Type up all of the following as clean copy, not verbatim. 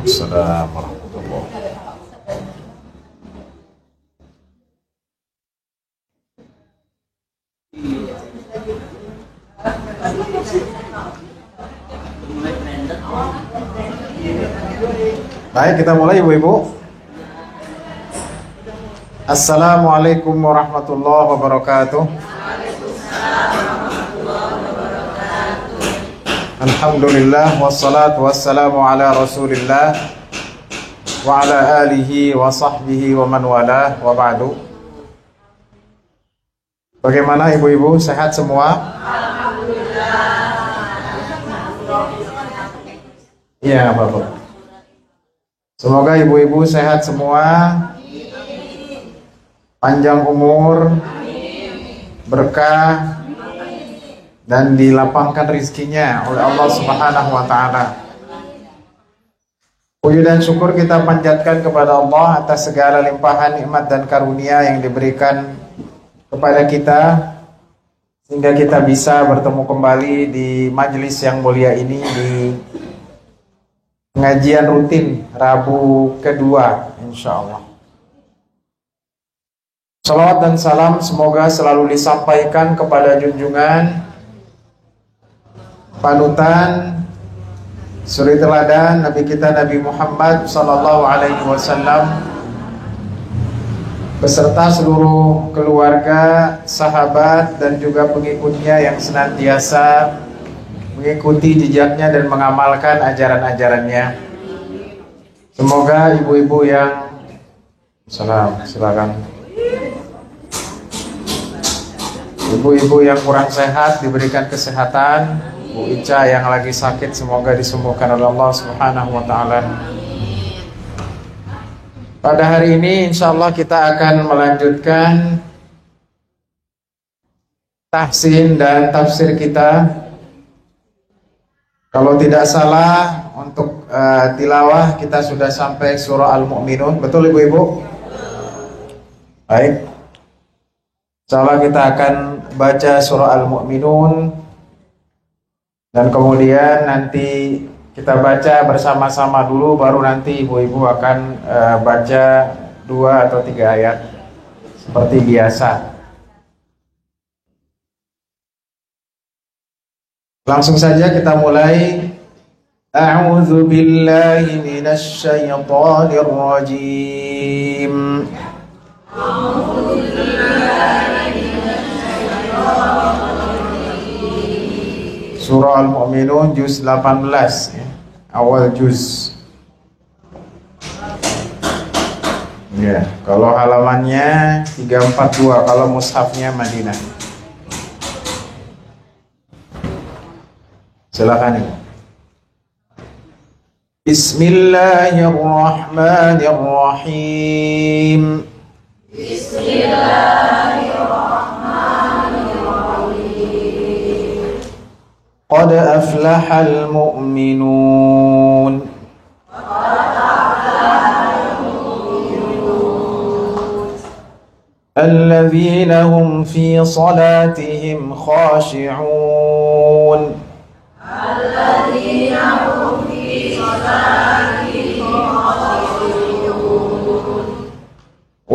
Assalamualaikum warahmatullahi wabarakatuh. Baik, kita mulai Ibu-ibu. Assalamualaikum warahmatullahi wabarakatuh. Alhamdulillah wassalatu wassalamu ala Rasulillah wa ala alihi wa sahbihi wa man wala wa ba'du. Bagaimana Ibu-ibu, sehat semua? Alhamdulillah. Iya, Bapak. Semoga Ibu-ibu sehat semua, panjang umur, berkah, dan dilapangkan rizkinya oleh Allah Subhanahu wa Ta'ala. Puji dan syukur kita panjatkan kepada Allah atas segala limpahan nikmat dan karunia yang diberikan kepada kita, sehingga kita bisa bertemu kembali di majelis yang mulia ini, di pengajian rutin Rabu kedua, insya Allah. Salawat dan salam semoga selalu disampaikan kepada junjungan, panutan, suri teladan Nabi kita Nabi Muhammad sallallahu alaihi wasallam beserta seluruh keluarga, sahabat, dan juga pengikutnya yang senantiasa mengikuti jejaknya dan mengamalkan ajaran-ajarannya. Semoga ibu-ibu yang silakan. Ibu-ibu yang kurang sehat diberikan kesehatan. Bu Ica yang lagi sakit semoga disembuhkan oleh Allah Subhanahu wa Ta'ala. Pada hari ini insyaallah kita akan melanjutkan tahsin dan tafsir kita. Kalau tidak salah untuk tilawah kita sudah sampai surah Al-Mu'minun. Betul Ibu-ibu? Baik. Insyaallah kita akan baca surah Al-Mu'minun, dan kemudian nanti kita baca bersama-sama dulu, baru nanti Ibu-ibu akan baca 2 atau 3 ayat seperti biasa. Langsung saja kita mulai. A'udzu billahi minasy syaithanir rajim. A'udzu billahi minasy syaithanir rajim. Surah Al-Mu'minun juz 18 ya. Awal juz. Ya, kalau halamannya 342, kalau mushafnya Madinah. Silakan Ibu. Bismillahirrahmanirrahim. Bismillahirrahmanirrahim. Qad aflahal mu'minun. Alladzina hum fi salatihim khashi'un.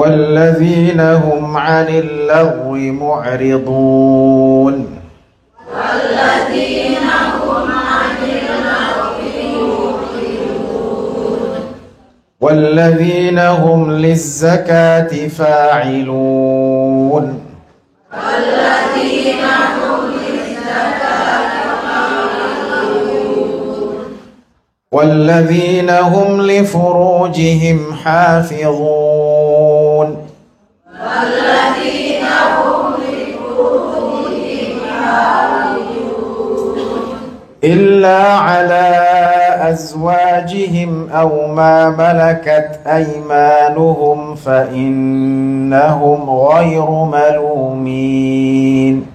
والذين هم عن اللغو معرضون والذين هم للزكاة فاعلون والذين هم لفروجهم حافظون إلا على أزواجهم أو ما ملكت أيمانهم فإنهم غير ملومين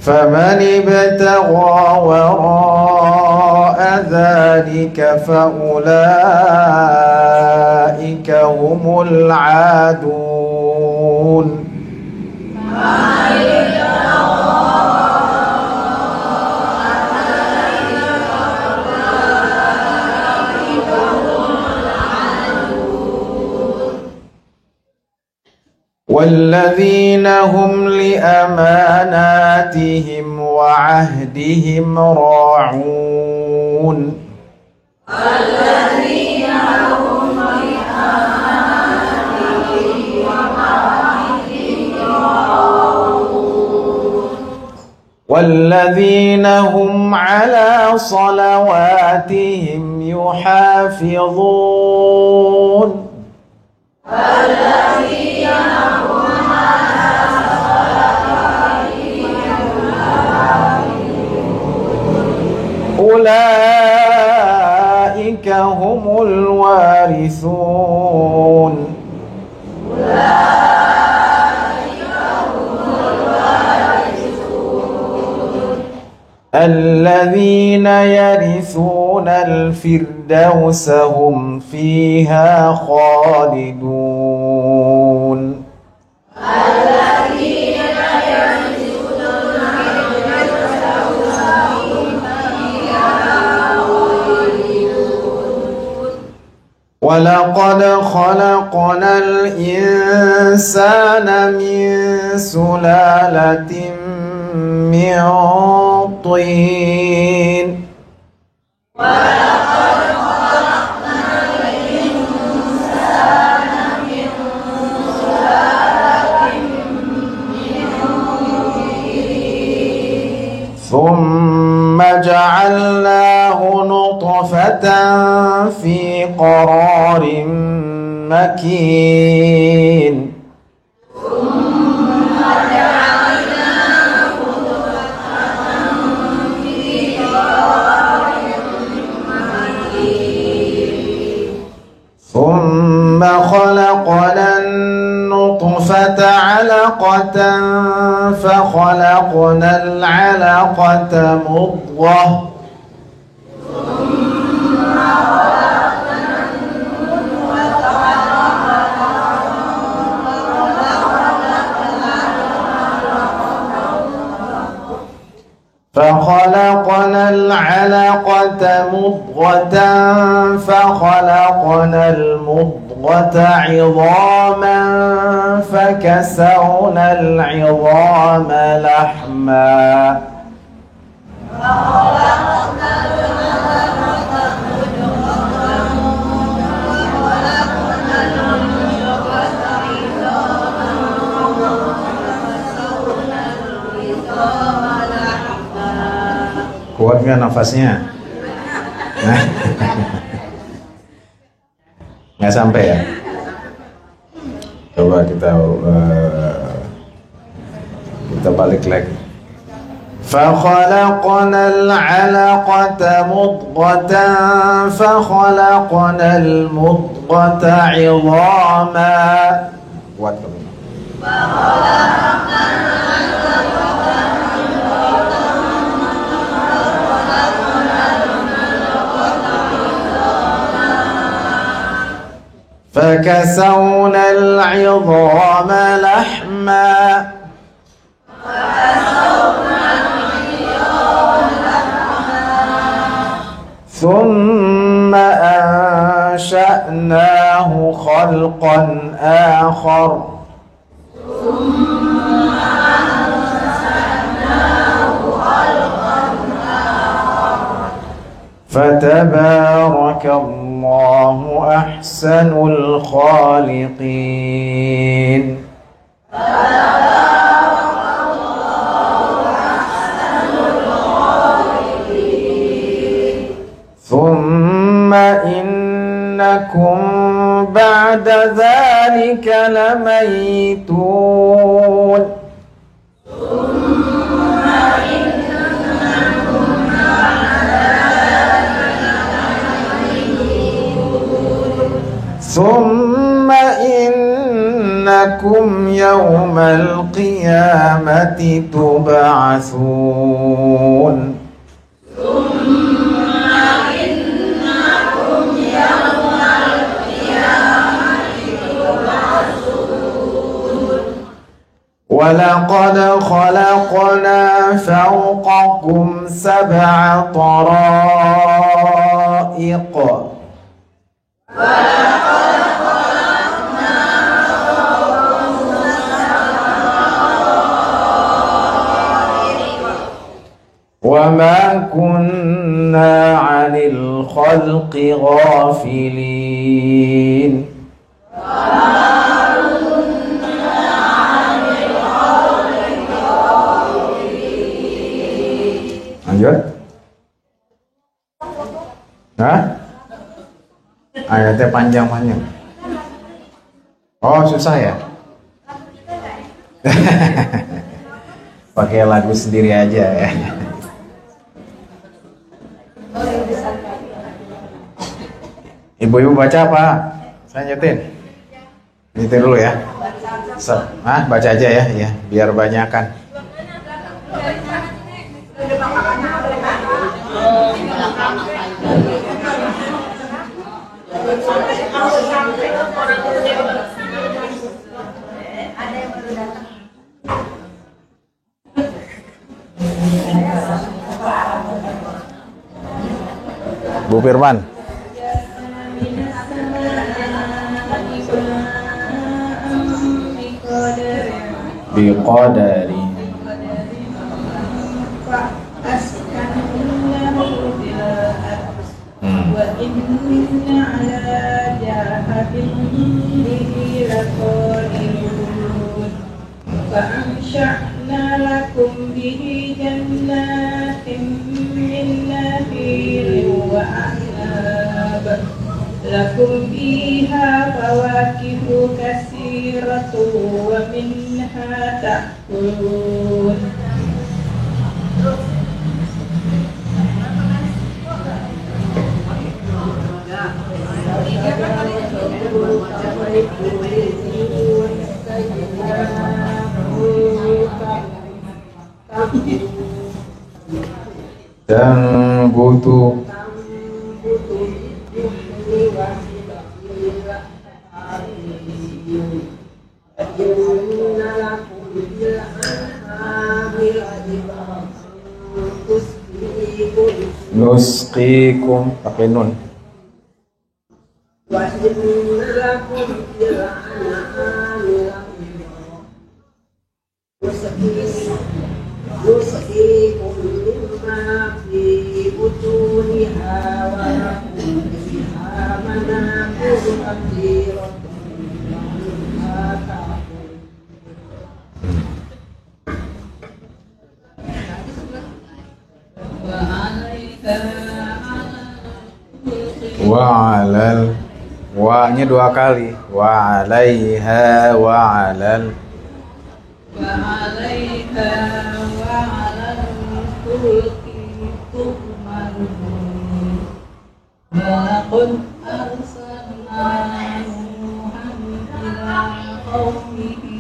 فمن ابتغى وراء وراء ذلك فأولئك هم العادون والذين هم لأماناتهم وعهدهم راعون الذين هم لأماناتهم وعهدهم راعون والذين هم على صلواتهم يحافظون الذين هم على صلاتهم يحافظون أولئك هم الوارثون الذين يرثون الفردوس هم فيها خالدون الذين يرثون الفردوس هم فيها خالدون ولقد خلقنا الإنسان من سلالة من طين ولقد خلقنا الإنسان من سلالة من طين ثم جعلناه نطفة في قرار مكين ثم خلقنا النطفة علقة فخلقنا العلقة مضغة فخلقنا العلقة مضغة فخلقنا المضغة عظاما فكسونا العظام لحما kuat nggak nafasnya? Nah. Nggak sampai ya? Coba kita balik lagi. فخلقنا العلقة مضغة فخلقنا المضغة عظاما kuat kamu. فكسونا العظام لحما ثم أنشأناه خلقا آخر فتبارك الله أحسن الخالقين ثم إنكم بعد ذلك لميتون ثم إنكم يوم القيامة تبعثون ثم ولقد خلقنا فوقكم سبع طرائق وما كنا عن الخلق غافلين lanjut. Hah? Ayatnya panjang-panjang. Oh, susah ya? Pakai lagu sendiri aja ya. Ibu-ibu baca apa? Saya nyetin. Nyetin dulu ya. Baca aja ya, ya, biar banyakan. Bu Firman. Biqadari. Wa inna ala jahatin bihi laqadirun fa ansha'na lakum bihi jannatin min nakhilin wa a'nab lakum fiha fawakihu katsiratun wa minha ta'kulun. Dan butuh nusqikum pakai nun. Wa'alal, wa-nya dua kali. Wa'alaiha wa'alal. Wa'alaiha wa'alal fulki tuhmarun. Walaqad arsalna Nuhan ila qaumihi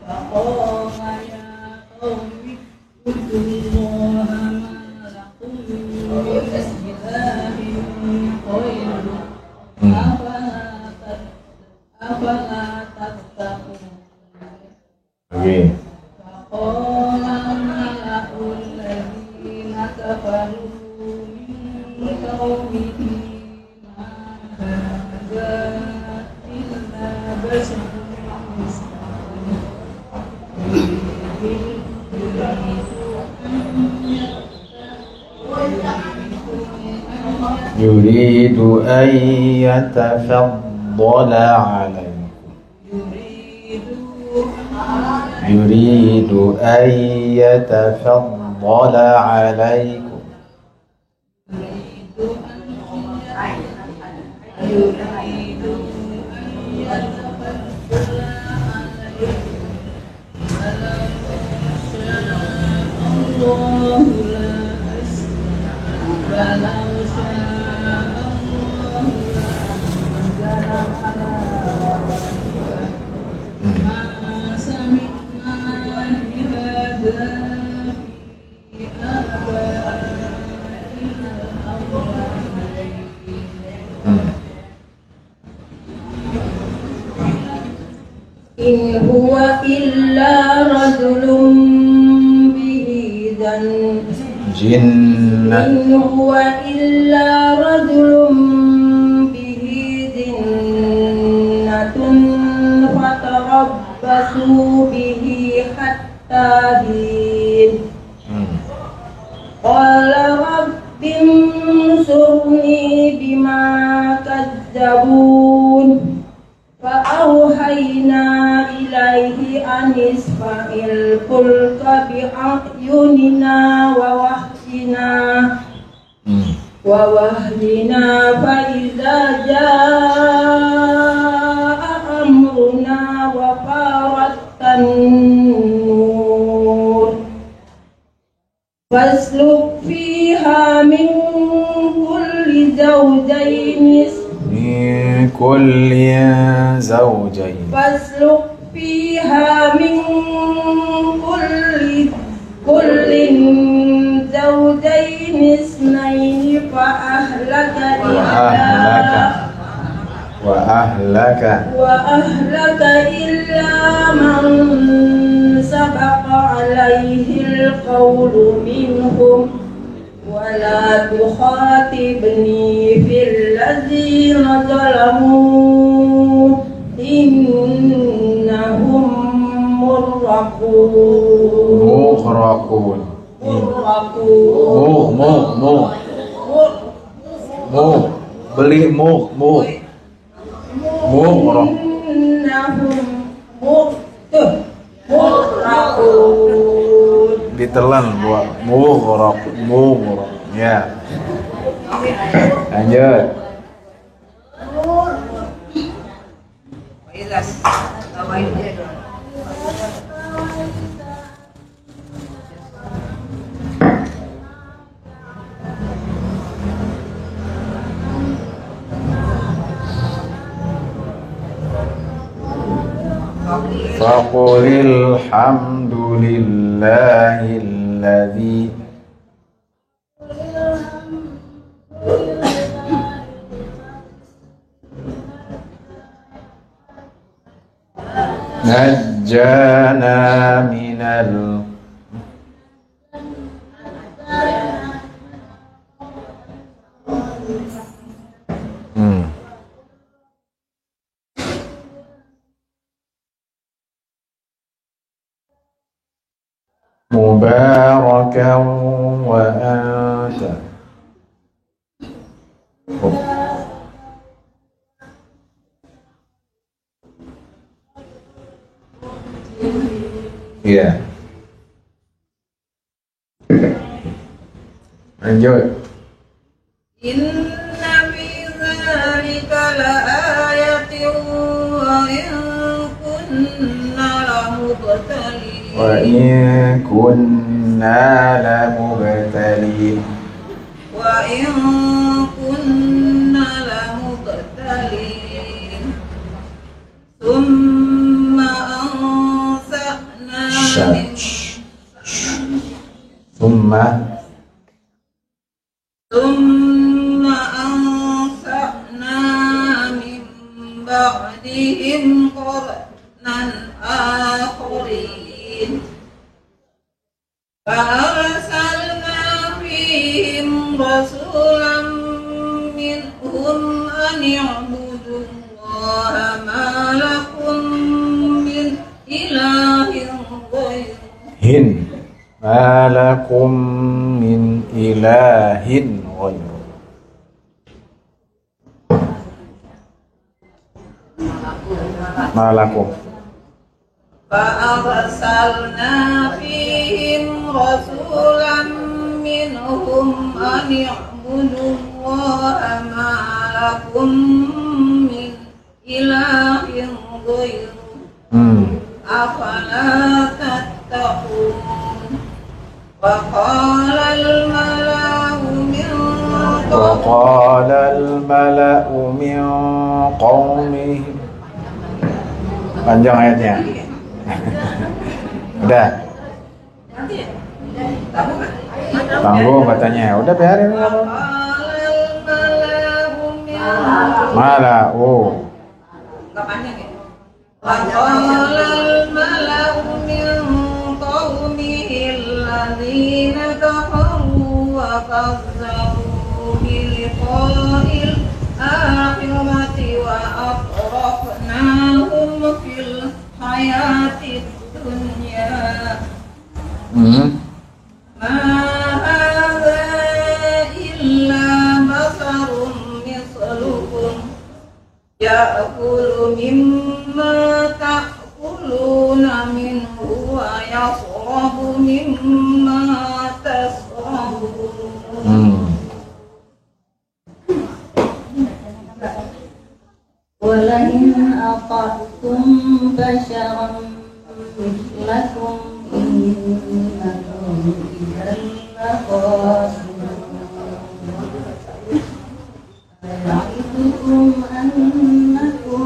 faqala ya qaumi ubudullaha ma lakum min ilahin ghairuh afala tattaqun. Oke. Faqala mala'ul ladzina kafaru min qaumihi ma hadza illa basharun misluna yuridu an yatafaddala alaikum yuridu an yatafaddala alaikum in huwa illa jinnah. إن هو إلا رجل به جنة فتربصوا به حتى حين قال رب انصرني بما كذبون فأوحينا إليه أن اصنع الفلك بأعيننا ووحينا فإذا جاء أمرنا وفارت النور فاسلك فيها من كل زوجين من كل زوجين فاسلك فيها من كل زوجين اثنين وأهلك إلا من سبق عليه القول منهم ولا تخاطبني في الذين ظلموا إنهم مغرقون beli mughraq إنهم مغرقون ditelan buat mughraq ya. Lanjut. Faqulil hamdulillahilladzi najjana minal mubarakan wa anta iya. Lanjut. Inna fi dzalika laayatin wa in kunna lamubtalin Wa in kunna lamubtalin wa in kunna lamubtalin thumma ansa'na thumma ansa'na min ba'dihim qarnan akharin فأرسلنا فيهم رسولا منهم أن اعبدوا الله ما لكم من إله غيره ma lakum min ilahin ghairu. Ma lakum فأرسلنا فيهم رسولا منهم أن اعبدوا الله ما لكم من إله غيره أفلا تتقون وقال الملأ من قومه panjang ayatnya. Udah. Tanggung katanya. Udah biarin apa? Malau. وقال الملأ من قومه الذين كفروا وكذبوا بلقاء الآخرة وأغرقناهم في الحياة الدنيا ما هذا إلا بشر مثلكم يأكل مما تأكلون منه ويشرب مما تشربون ولئن أطعتم بشرا مثلكم إنكم إذا لخاسرون أيعدكم أنكم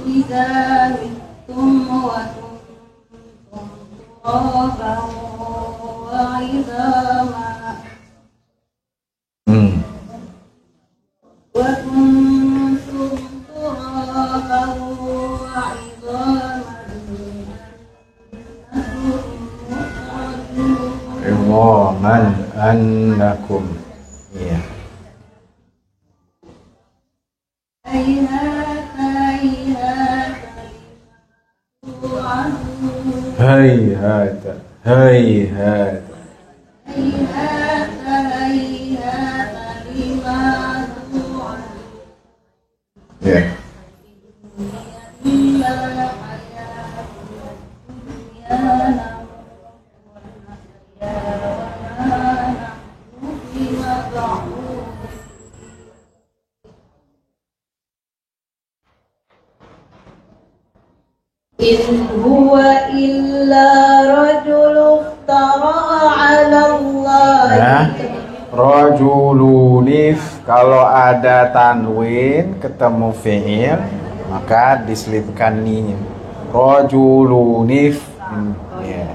إذا متم وكنتم ترابا وعظاما وكنتم ترابا وعظاما Iwaman annakum. Ya. Hayhata, hayhata. Ya. إن هو إلا رجل افترى على الله. Nah, rajulunif kalau ada tanwin ketemu fi'il maka diselipkan ni. Rajulunif. Ya.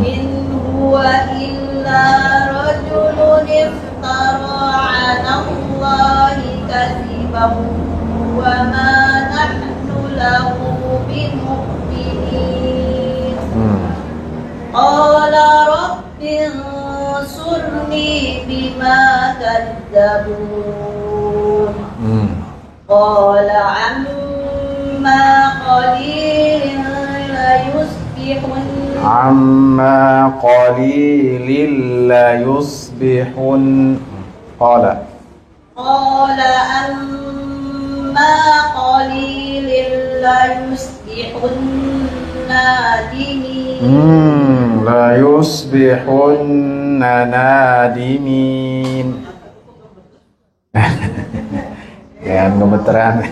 إن هو إلا رجل افترى على الله كذبا وما نحن له بمؤمنين. قال رب انصرني بما كذبون. قال عما قليل ليصبحن Amma qalilil la yusbihun. Qala عما قليل ليصبحن نادمين. La yusbihun nadimin. Yang gemeteran.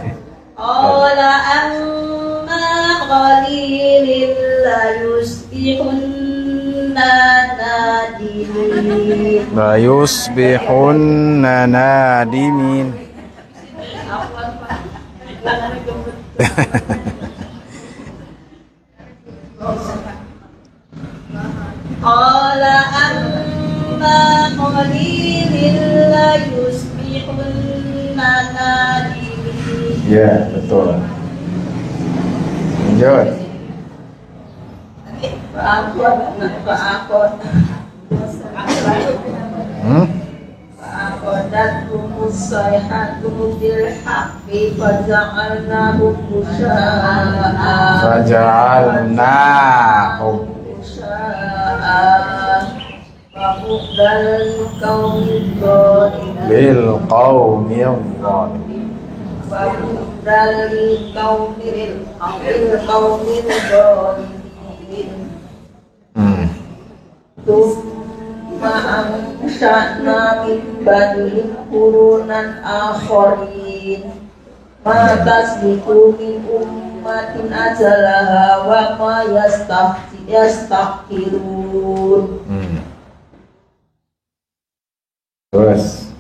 قال عما قليل ليصبحن نادمين. La yusbihun nadimin. قال عما قليل ليصبحن نادمين. Ya, betul. Lanjut. فأخذتهم الصيحة بالحق فجعلناهم غثاء. Faja'alnahum فبعدا للقوم الظالمين. lil qaumil zalimin. فبعدا للقوم الظالمين. ثم أنشأنا من بعدهم قرونا آخرين ما تسبق من أمة أجلها وما يستأخرون. Terus.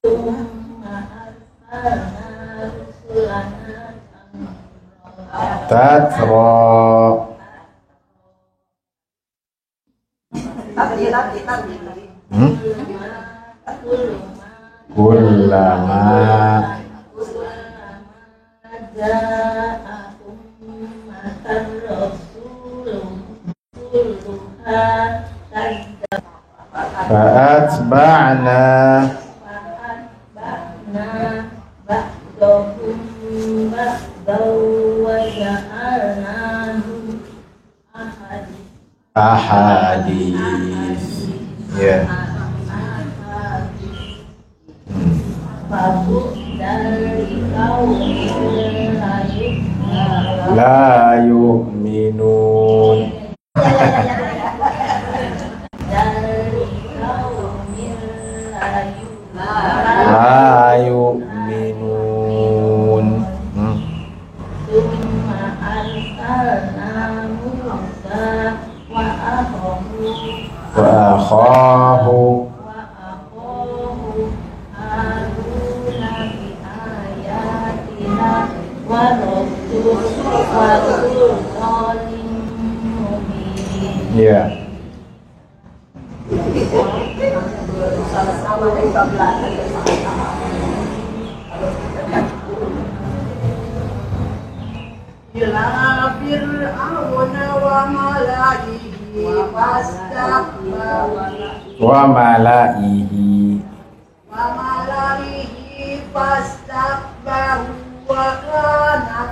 ثم أرسلنا رسلنا Tatra. Kullama جاء أمة Fa'atba'na ba'dahum ba'daw wa ja'alnahum ahadits. Ya. La yu'minun. La yu'minun. Wa akhahu ya. Ila fir'auna wa malaihi fastakbaru Wa malaihi fastakbaru wa kana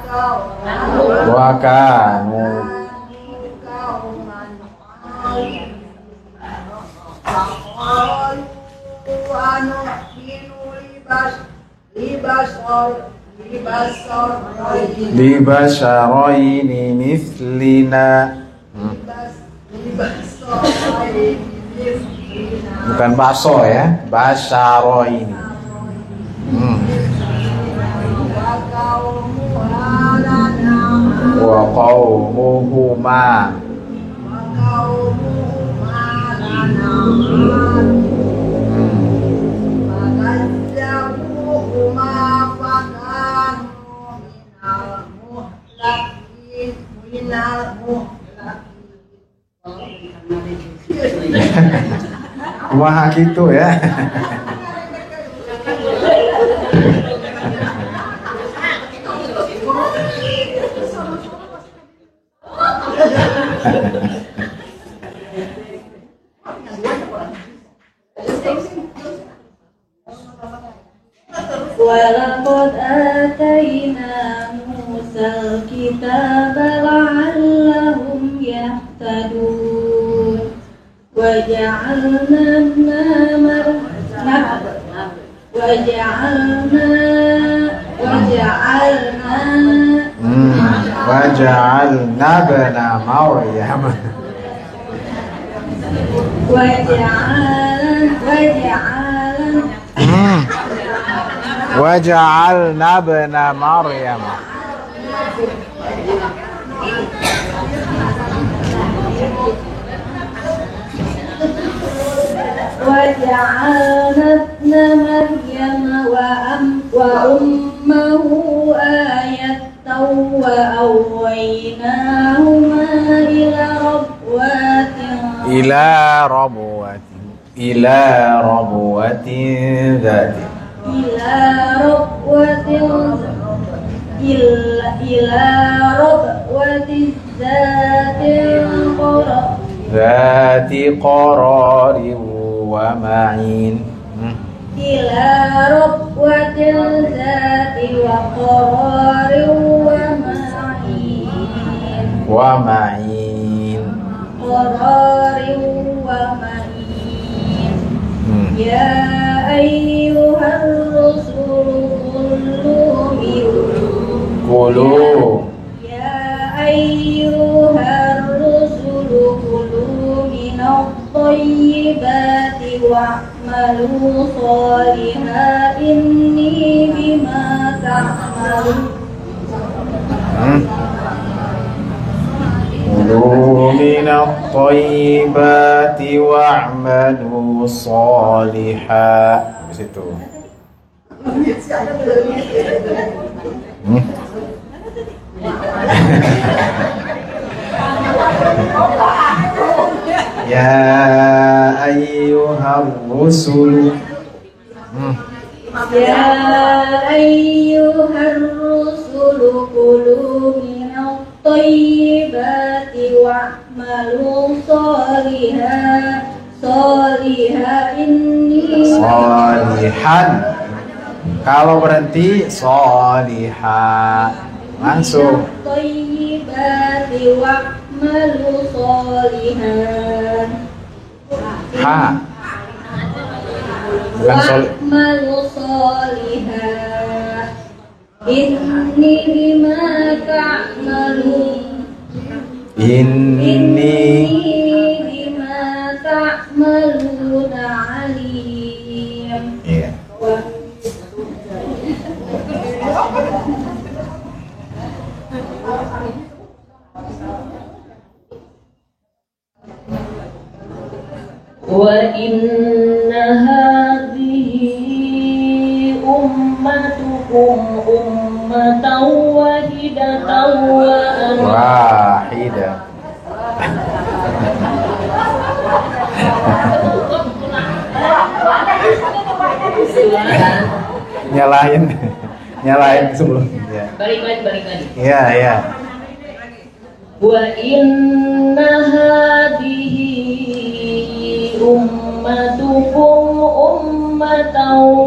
wa kanu qauman libasharaini mithlina. Bukan baso ya, basyaraini. Wa qaumuhuma kumaha gitu ya. Walaqad atayna Musal kitaba la'allahum yahtadun Waja'alna bana Maryam Waja'alna bana Maryam وجعلنا ابن مريم وأمه آية وأويناهما إلى ربوة ذات ذات قرار ومعين. إلى ربوة ذات وقرار ومعين. قرار ومعين. يا أيها الرسل كلوا من الطيبات واعملوا صالحا إني بما تعملون. كلوا من الطيبات واعملوا صالحا. Di situ. Ya ayyuhar rusul. Ya ayyuhar rusul kulu minat thayyibati wa'malu shalihan صالحا إني Sholihan. Kalau berhenti sholiha. Langsung. الطيبات واعملوا صالحا Ha. Bukan واعملوا صالحا إني بما تعملون Ini. بما تعملون عليم. Iya. وإن هذه أمتكم أمة واحدة وأنا Wahidah. Nyalain. Nyalain sebelumnya. balik lagi. Iya, iya. وإن هذه أمتكم أمة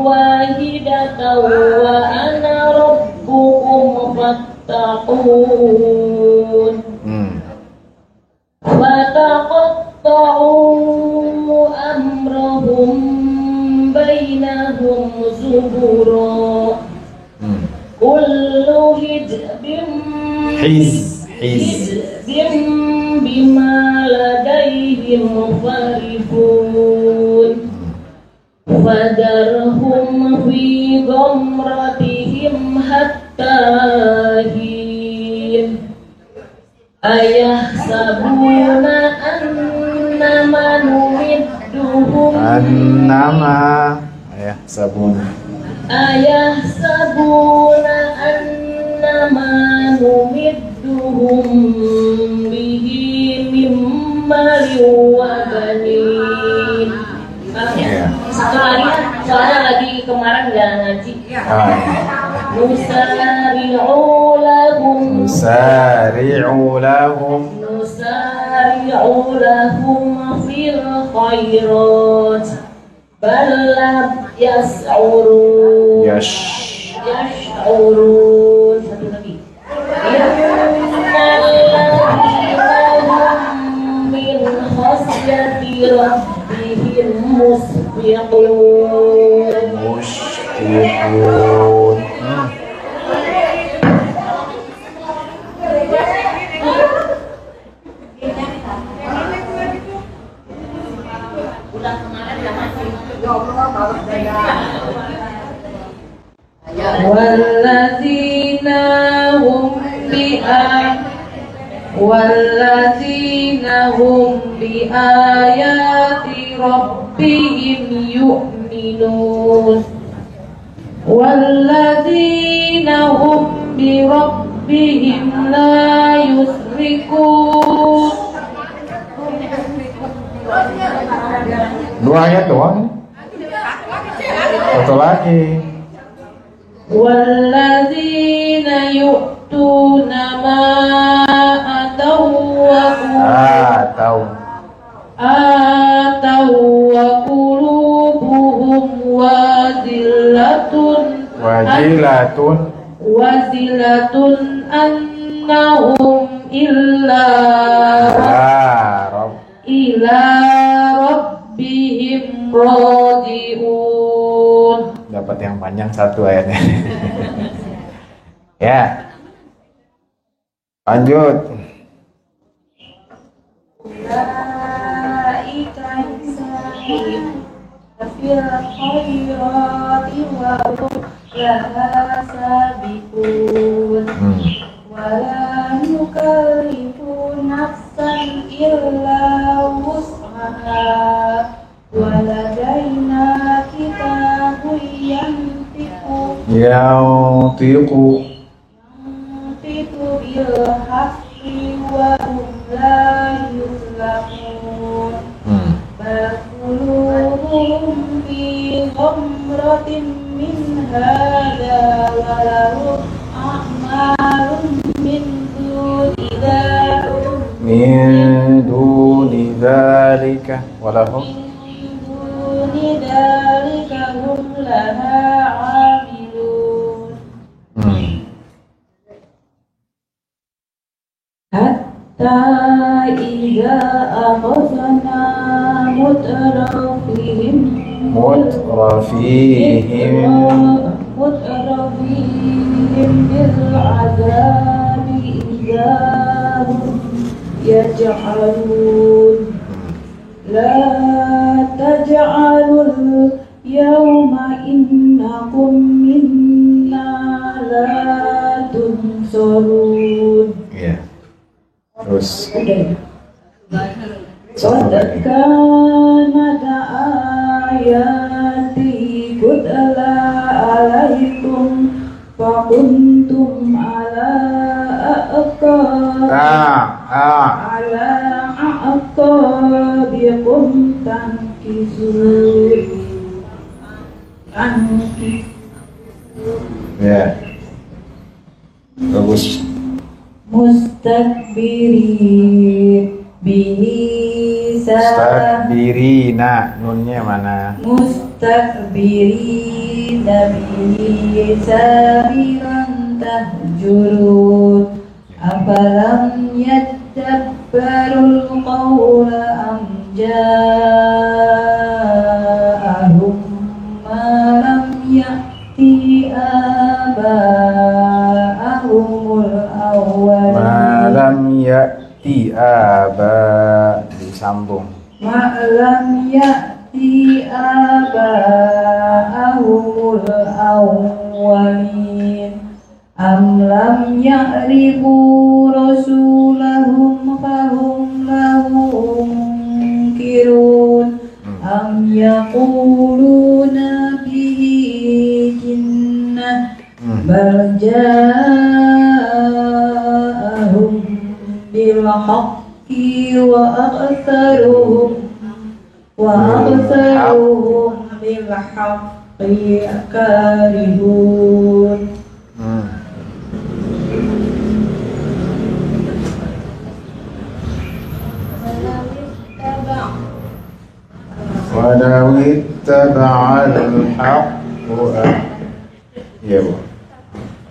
واحدة وأنا ربكم فاتقون وتقطعوا أمرهم بينهم زبرا كل حزب بما لديهم فرحون فذرهم في غمرتهم حتى حين أيحسبون أنما نمدهم Annama ya sabun. أيحسبون أنما نمدهم به من مال وبنين. Iya. Satu lagi, soalnya lagi kemarin nggak ngaji. Oh, iya. Nusari'u lahum Nusari'u lahum. نسارع لهم في الخيرات بل لا يشعرون يشعرون satu lagi إن الذين هم من خشية ربهم مشفقون Musyfiqun. والذين هم بآيات ربهم يؤمنون والذين هم بربهم لا يشركون. Dua ayat doang. Satu lagi. والذين يؤتون ما آتوا وقلوبهم وزلة أنهم إلى ربهم راجعون. Dapat yang panjang satu ayatnya. Ya. Lanjut. Ulaika yusari'una fil khairati wa hum laha sabiqun. Wa la nukallifu nafsan illa wus'aha wa ladaina kitabun yantiqu bil haqqi wa hum la yuzlamun. Bal qulubuhum fi ghamratin min hadha wa lahum a'malun min duni dhalika Walahum كذلك هم لها عاملون حتى إذا أخذنا مترفيهم بالعذاب إذا هم يجعلون لا تجعلوا اليوم إنكم منا لا تنصرون. Ya. Terus. قد كانت آياتي تتلى عليكم فكنتم على أعقابكم تنكسون. Ya. Bagus. Mustakbirina, nunnya mana? Mustakbirina bihi sabiran tahjurun. Afalam yadabbarul qawla am ja'ahum ma lam ya'ti aba'ahumul awwalin. Malam ya'ti disambung. Malam ya'ti aba'ahumul awwalin. Am lam ya'rifu rasulahum fahum lahu munkirun. Am yaquluna bihi jinnah bal ja'ahum bil haqqi wa aktsaruhum bil haqqi karihun. Walau ittaba'al haqqu. Iya, Bu.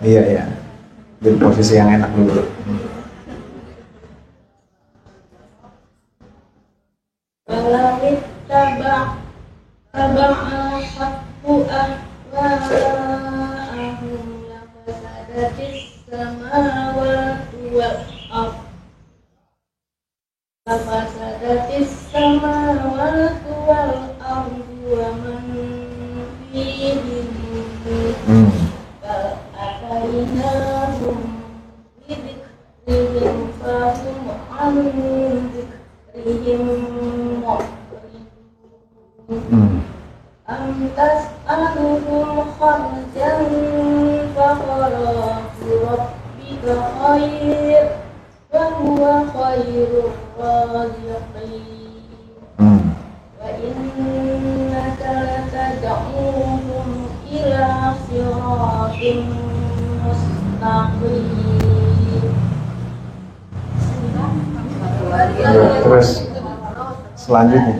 Iya. Di posisi yang enak dulu. Walau ittaba'al haqqu ahwa'ahum lafasadatis samawati wal ardh. Lafasadatis samawati wal ardu wa man fihinna bal atainahum bidzikrihim fahum an dzikrihim mu'ridun. Am tas'aluhum kharjan fakharaju rabbika khair wa huwa khairur raziqin. Wa innaka latad'uhum ila siratin mustaqim. Terus selanjutnya.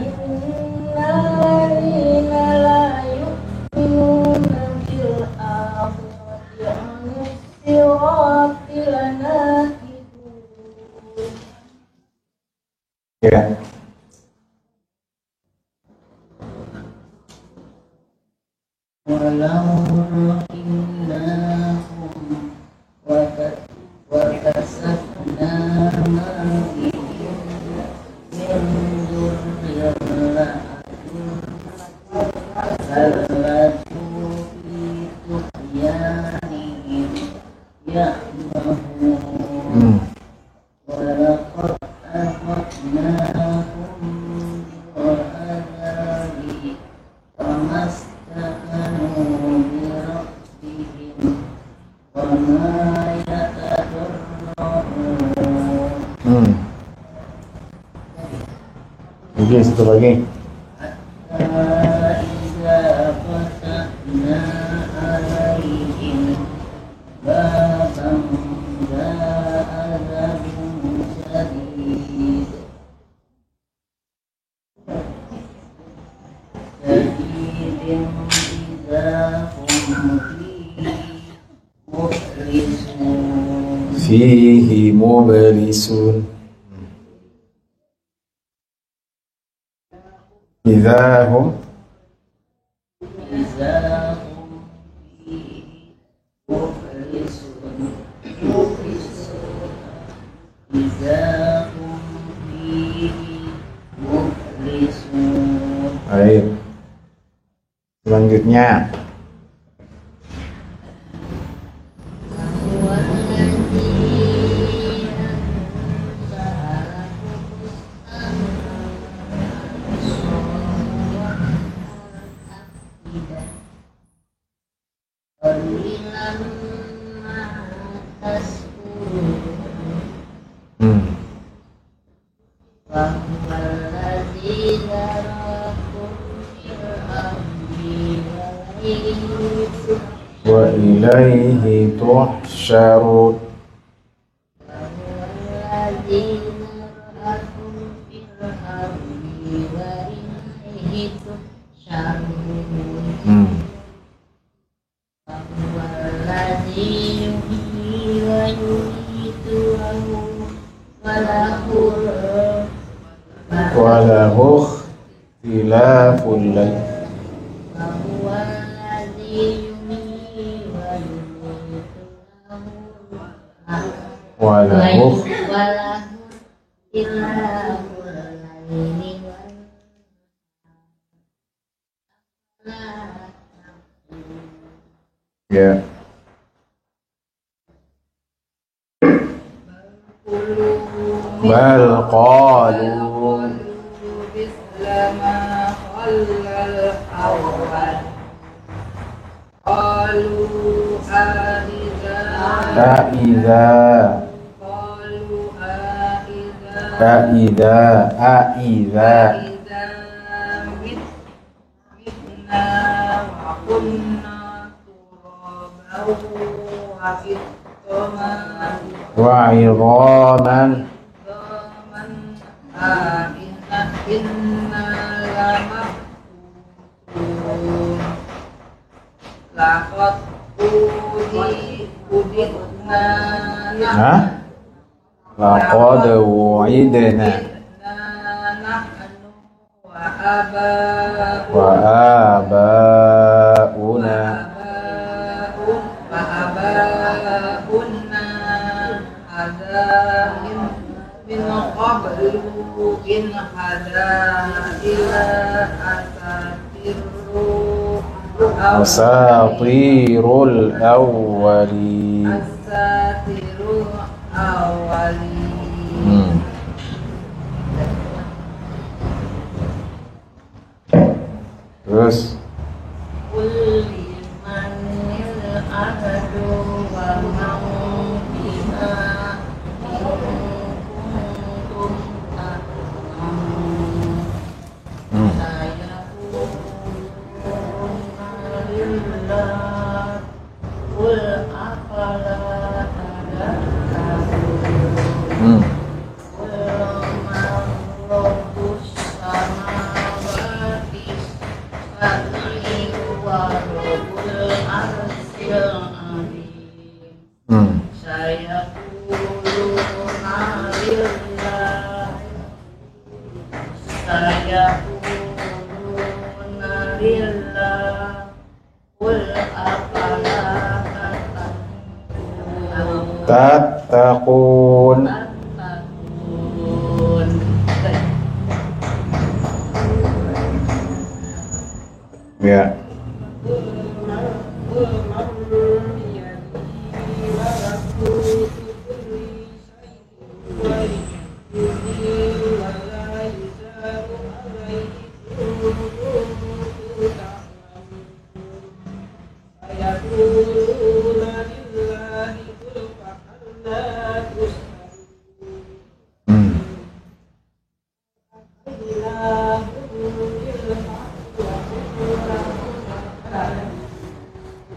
Innalladzina la yu'minuna bil akhirati 'anis sirati lanakibun. Ya. Walau rahimnahum wa kasafna ma bihim min dzurriyyatin fallatu fi tughyanihim ya'mahun. Walaqad akhadnahum bi'adzabi famastakanu bi rabbihim wa ma yatadarra'un. Oke, satu lagi. Iza fatahna alaihim babam za'azabun syadid fihi mublisun. Idahum إذا هم فيه مبلسون إذا هم فيه مبلسون. Baik. Selanjutnya wa ilaihi tuhsyarun. Walahu ikhtilaful lail. Walahu ya. Bal qalu Aidha wa idhaman Laqad udikna laqad wu'idna wa abauna min qablu in hada ila asatirul awwalin. asatirul awwalin. Terus Qul limanil ahadu wa man biha in kuntum ta'lamun. Sayaquluna lillah qul afala tadhakkarun. Qul man rabbus samawati sab'i wa rabbul arsyil azim. Sayaquluna lillah qul afala tattaqun. tattaqun. Ya.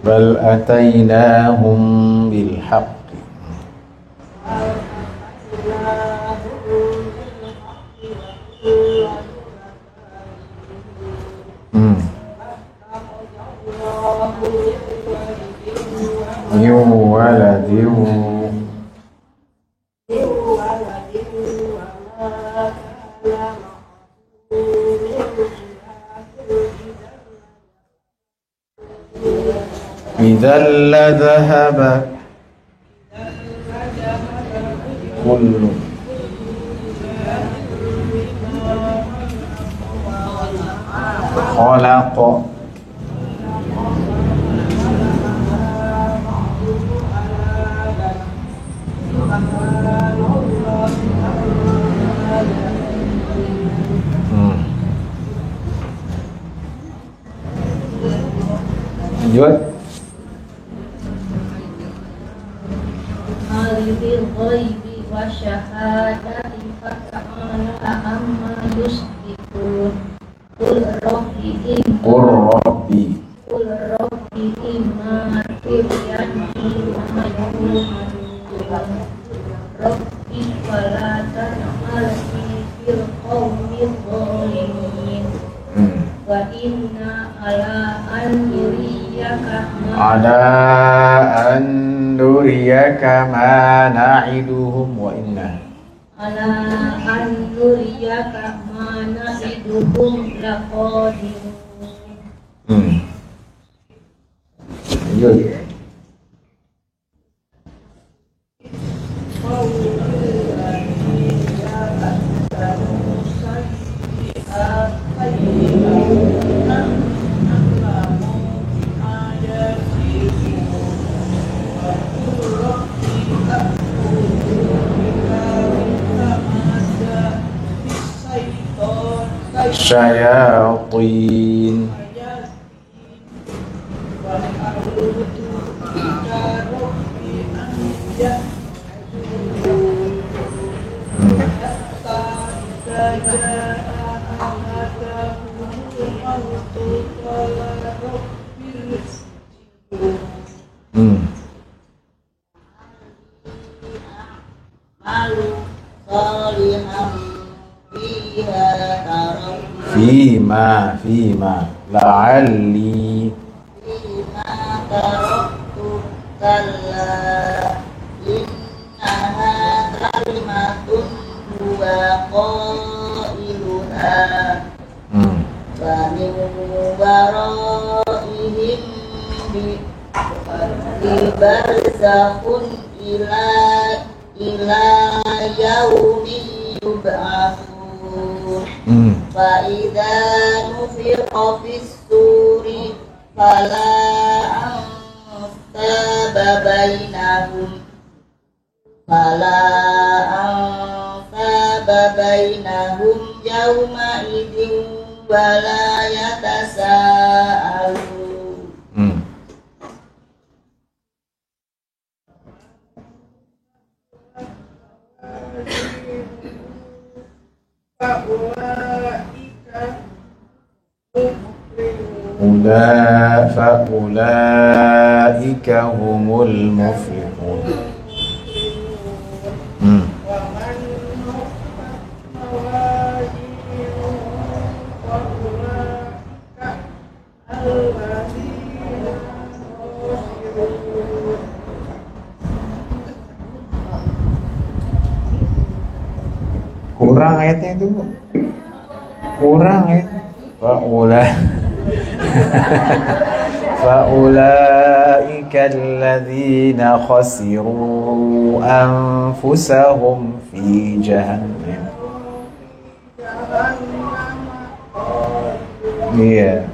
Bal atainahum bil haqqi. Waladin idzal ladhahaba kullu khalaqa lanjut Alimul ghaibi wasyahadati fata'ala amma yusyrikun. Qul rabbi imma turyani ma yu'adun. Rabbi fala taj'alni fil qawmi dhalimin. Wa inna ala an nuriyaka ma na'iduhum wa inna laqadirun. Lanjut. Syayatin. Fima la'alli taraktu kalla innaha kalimatun huwa qailuha wa min waraihim bi barzakhun ila yaumi yub'atsun. Fa idza nufiqa fis suri fala ansaba bainahum yawma idzin wala yatasaalun. Fa'ulaika humul muflihun. Kurang ayatnya itu, Bu. Kurang ya. Fa'ulaika alladzina khasiru anfusahum fi jahannam. Iya.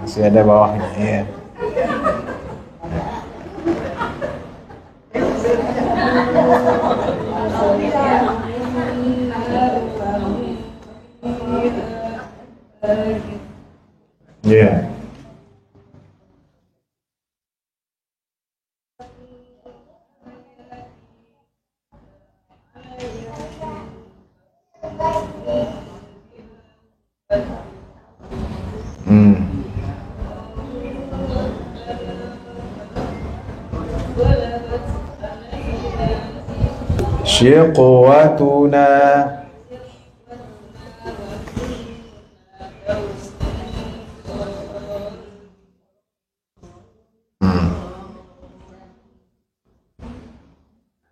Masih ada bawahnya, ya. Yeah. Shiqwatuna.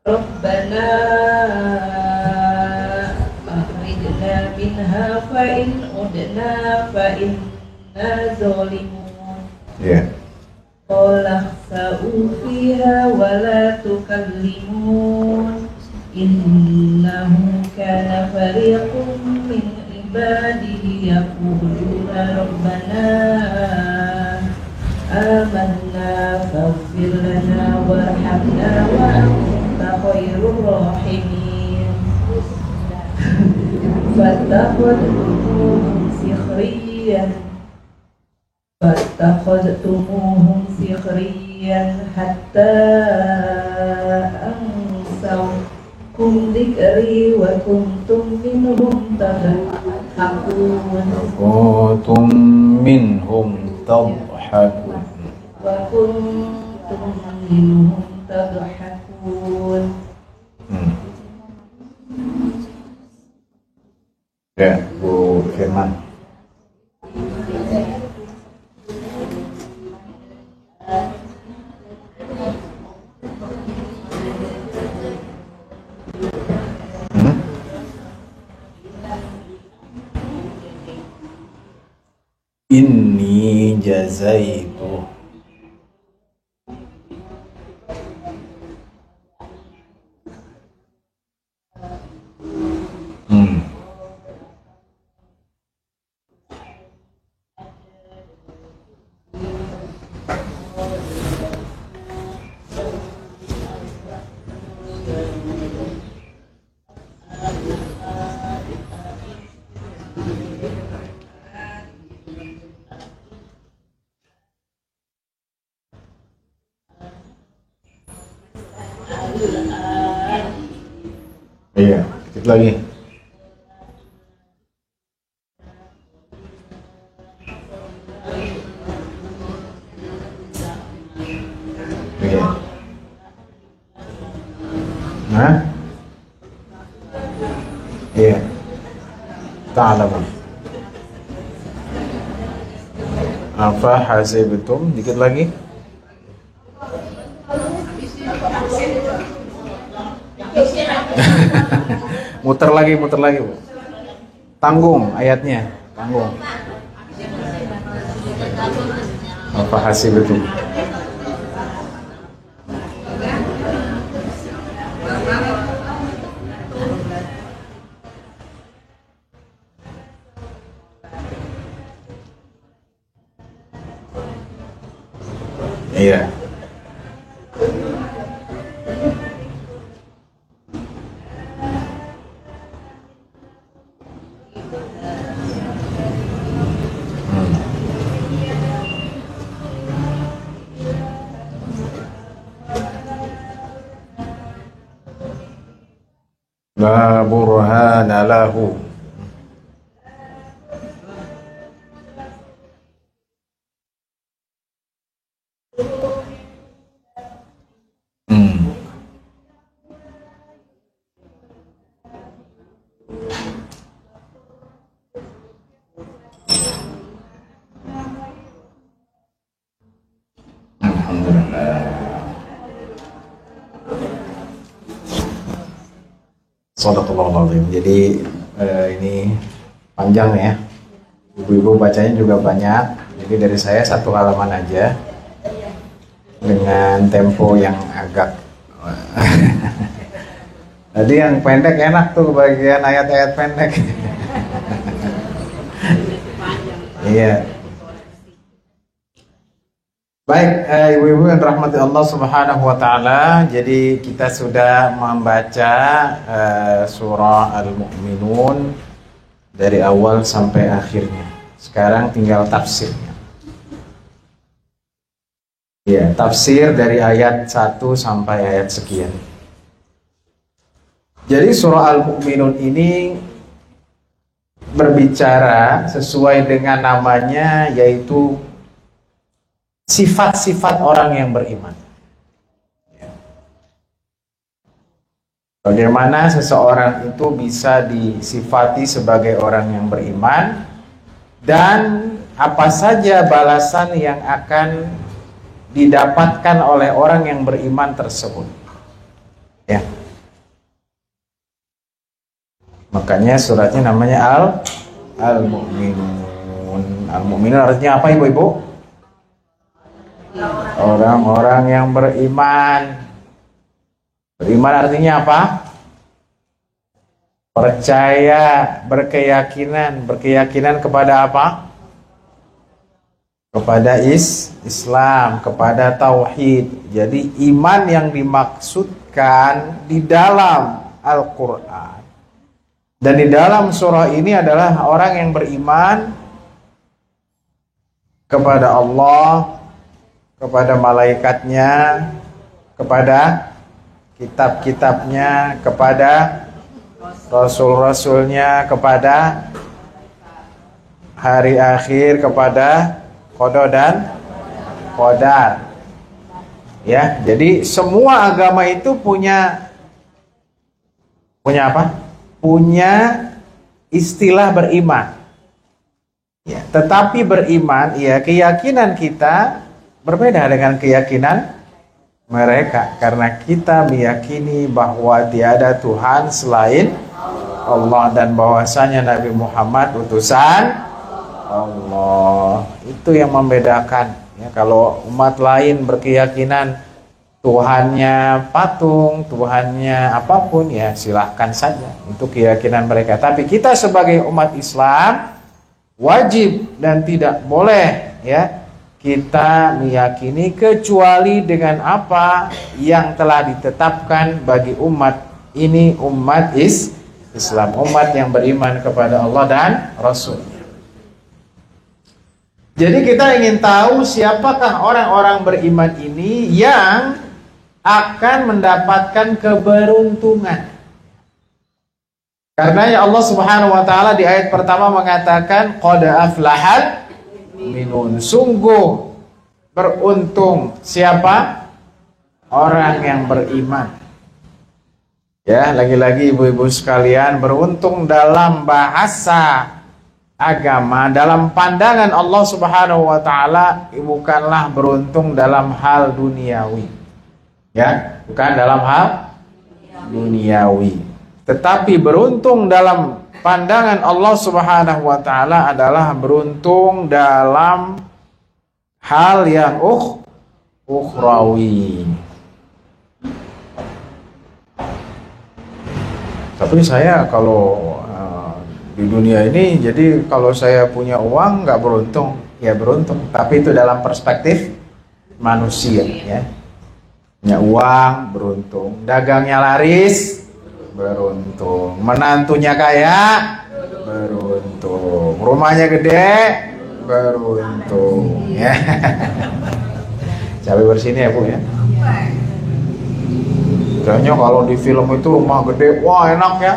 Rabbana akhrijna minha fa in udna fa inna zalimun. Yeah. Qala سأوا فيها ولا تكلمون إنه كان فريق من عباده يقولون ربنا آمنا فاغفر لنا وارحمنا وأنت خير الراحمين فاتخذتموهم سخريا حتى أنسوكم ذكري وكنتم منهم تضحكون kuntum minhum tadhakun. وكنتم منهم تضحكون. Ya, Bu Firman. Inni jazaitu. Iya, dikit lagi. Iya. Hah? Iya. Ta'lamun. Apa hasibtum? Dikit lagi. muter lagi Bu. Tanggung ayatnya, tanggung. Apa hasibtum? Iya. La burhana lahu. Shadaqallahul-azim. Jadi ini panjang ya. Ibu-ibu bacanya juga banyak. Jadi dari saya satu halaman aja dengan tempo yang agak. Tadi yang pendek enak tuh bagian ayat-ayat pendek. Iya. Baik, ibu-ibu yang rahmati Allah Subhanahu wa taala, jadi kita sudah membaca surah Al-Mu'minun dari awal sampai akhirnya. Sekarang tinggal tafsirnya. Ya, tafsir dari ayat 1 sampai ayat sekian. Jadi surah Al-Mu'minun ini berbicara sesuai dengan namanya, yaitu sifat-sifat orang yang beriman. Bagaimana seseorang itu bisa disifati sebagai orang yang beriman, dan apa saja balasan yang akan didapatkan oleh orang yang beriman tersebut. Ya. Makanya suratnya namanya Al-Mu'minun. Al-Mu'minun artinya apa, ibu-ibu? Orang-orang yang beriman. Beriman artinya apa? Percaya, berkeyakinan. Berkeyakinan kepada apa? Kepada Islam, kepada tauhid. Jadi iman yang dimaksudkan di dalam Al-Quran dan di dalam surah ini adalah orang yang beriman kepada Allah, kepada malaikatnya, kepada kitab-kitabnya, kepada rasul-rasulnya, kepada hari akhir, kepada qada dan qadar. Ya, jadi semua agama itu punya apa? Punya istilah beriman. Ya, tetapi beriman, ya keyakinan kita berbeda dengan keyakinan mereka karena kita meyakini bahwa tiada Tuhan selain Allah dan bahwasanya Nabi Muhammad utusan Allah. Itu yang membedakan. Ya, kalau umat lain berkeyakinan Tuhannya patung, Tuhannya apapun, ya silahkan saja. Itu keyakinan mereka. Tapi kita sebagai umat Islam wajib dan tidak boleh ya kita meyakini kecuali dengan apa yang telah ditetapkan bagi umat ini, umat Islam, umat yang beriman kepada Allah dan Rasul-Nya. Jadi kita ingin tahu siapakah orang-orang beriman ini yang akan mendapatkan keberuntungan. Karena ya Allah Subhanahu wa taala di ayat pertama mengatakan qad aflahal mu'minun. Sungguh beruntung siapa? Orang yang beriman. Ya, lagi-lagi ibu-ibu sekalian, beruntung dalam bahasa agama, dalam pandangan Allah Subhanahu wa taala bukanlah beruntung dalam hal duniawi. Ya, bukan dalam hal duniawi. Tetapi beruntung dalam pandangan Allah Subhanahu wa taala adalah beruntung dalam hal yang ukhrawi. Tapi saya kalau di dunia ini, jadi kalau saya punya uang nggak beruntung, ya beruntung. Tapi itu dalam perspektif manusia, ya. Punya uang beruntung, dagangnya laris beruntung, menantunya kaya beruntung, rumahnya gede beruntung. Ya. Cabai bersih ini ya Bu ya. Kayaknya kalau di film itu rumah gede, wah enak ya.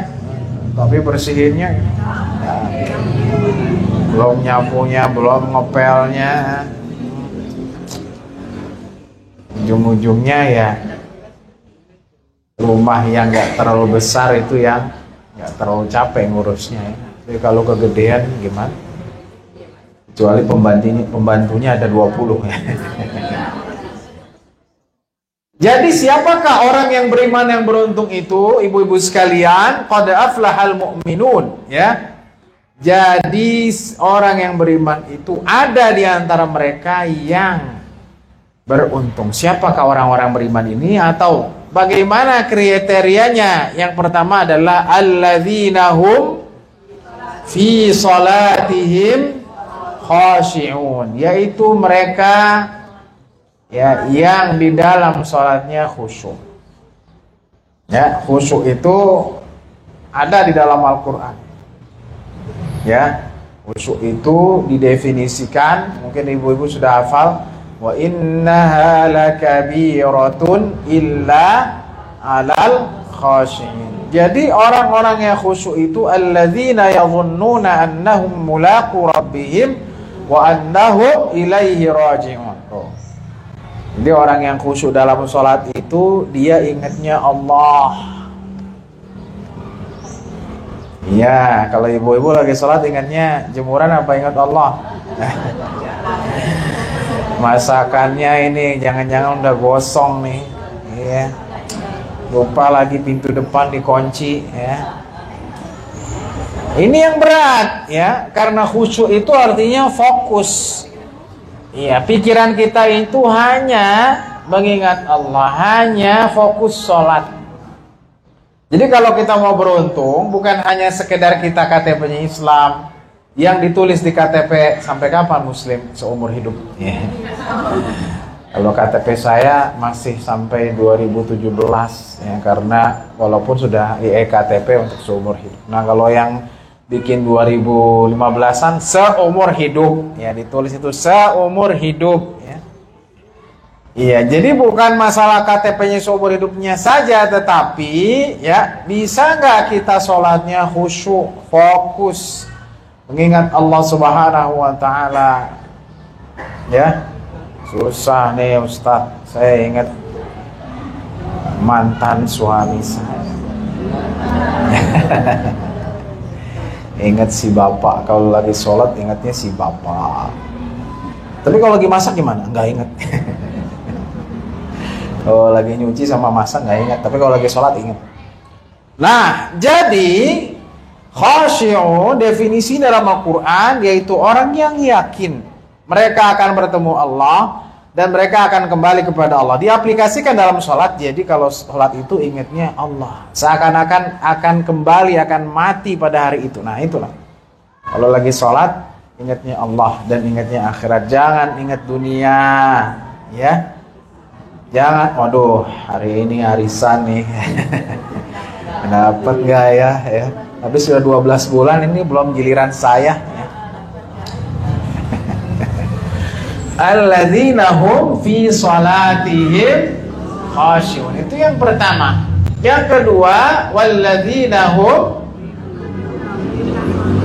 Tapi bersihinnya ya. Belum nyapunya, belum ngepelnya. Ujung-ujungnya ya rumah yang nggak terlalu besar itu yang nggak terlalu capek ngurusnya ya. Tapi kalau kegedean gimana? Kecuali pembantunya ada 20 ya. Jadi siapakah orang yang beriman yang beruntung itu, ibu-ibu sekalian? Qad aflahal mu'minun, ya. Jadi orang yang beriman itu ada di antara mereka yang beruntung. Siapakah orang-orang beriman ini atau bagaimana kriterianya? Yang pertama adalah alladzina hum fi salatihim khashi'un, yaitu mereka ya yang di dalam salatnya khusyuk. Ya, khusyuk itu ada di dalam Al-Qur'an. Ya, khusyuk itu didefinisikan, mungkin ibu-ibu sudah hafal, wa innaha lakabiratun illa 'alal khashi'in. Jadi orang-orang yang khusyuk itu alladzina yadhunnuna annahum mulaqu rabbihim wa annahum ilaihi raji'un. Jadi orang yang khusyuk dalam sholat itu dia ingatnya Allah. Iya, kalau ibu-ibu lagi sholat ingatnya jemuran apa ingat Allah? Masakannya ini jangan-jangan udah gosong nih, ya. Lupa lagi pintu depan dikunci, ya. Ini yang berat, ya, karena khusyuk itu artinya fokus. Iya, pikiran kita itu hanya mengingat Allah, hanya fokus sholat. Jadi kalau kita mau beruntung, bukan hanya sekedar kita KTP-nya Islam, yang ditulis di KTP sampai kapan Muslim seumur hidup. Yeah. Kalau KTP saya masih sampai 2017 ya, karena walaupun sudah e-KTP untuk seumur hidup. Nah kalau yang bikin 2015an seumur hidup ya, ditulis itu seumur hidup ya. Iya, jadi bukan masalah KTP-nya seumur hidupnya saja, tetapi ya bisa nggak kita sholatnya khusyuk, fokus, mengingat Allah Subhanahu wa Ta'ala. Ya, susah nih Ustadz, saya ingat mantan suami saya. Ingat si bapak, kalau lagi sholat ingatnya si bapak. Tapi kalau lagi masak gimana? Nggak ingat. Kalau lagi nyuci sama masak nggak ingat, tapi kalau lagi sholat ingat. Nah, jadi khashi'u definisi dalam Al-Quran yaitu orang yang yakin mereka akan bertemu Allah dan mereka akan kembali kepada Allah. Diaplikasikan dalam sholat. Jadi kalau sholat itu ingatnya Allah, seakan-akan akan kembali, akan mati pada hari itu. Nah itulah, kalau lagi sholat ingatnya Allah dan ingatnya akhirat. Jangan ingat dunia ya. Jangan, waduh hari ini arisan nih. Dapat nggak ya? Tapi sudah 12 bulan ini belum giliran saya ya. Alladzina hum fi salatihim khashi'un. Itu yang pertama. Yang kedua, walladzina hum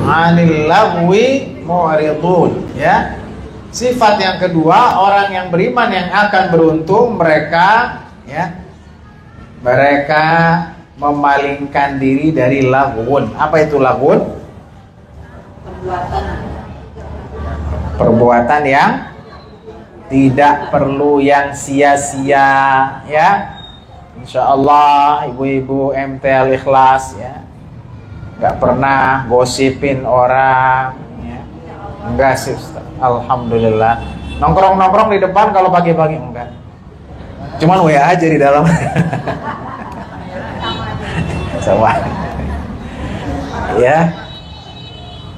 'anil lagwi mu'ridun ya. Sifat yang kedua, orang yang beriman yang akan beruntung, mereka ya, mereka memalingkan diri dari lagwun. Apa itu lagwun? Perbuatan yang tidak perlu, yang sia-sia ya. Insya Allah ibu-ibu MT Al-Ikhlas ya, nggak pernah gosipin orang ya. Enggak sih Ustaz, alhamdulillah. Nongkrong-nongkrong di depan kalau pagi-pagi enggak, cuman WA aja di dalam. Sama ya,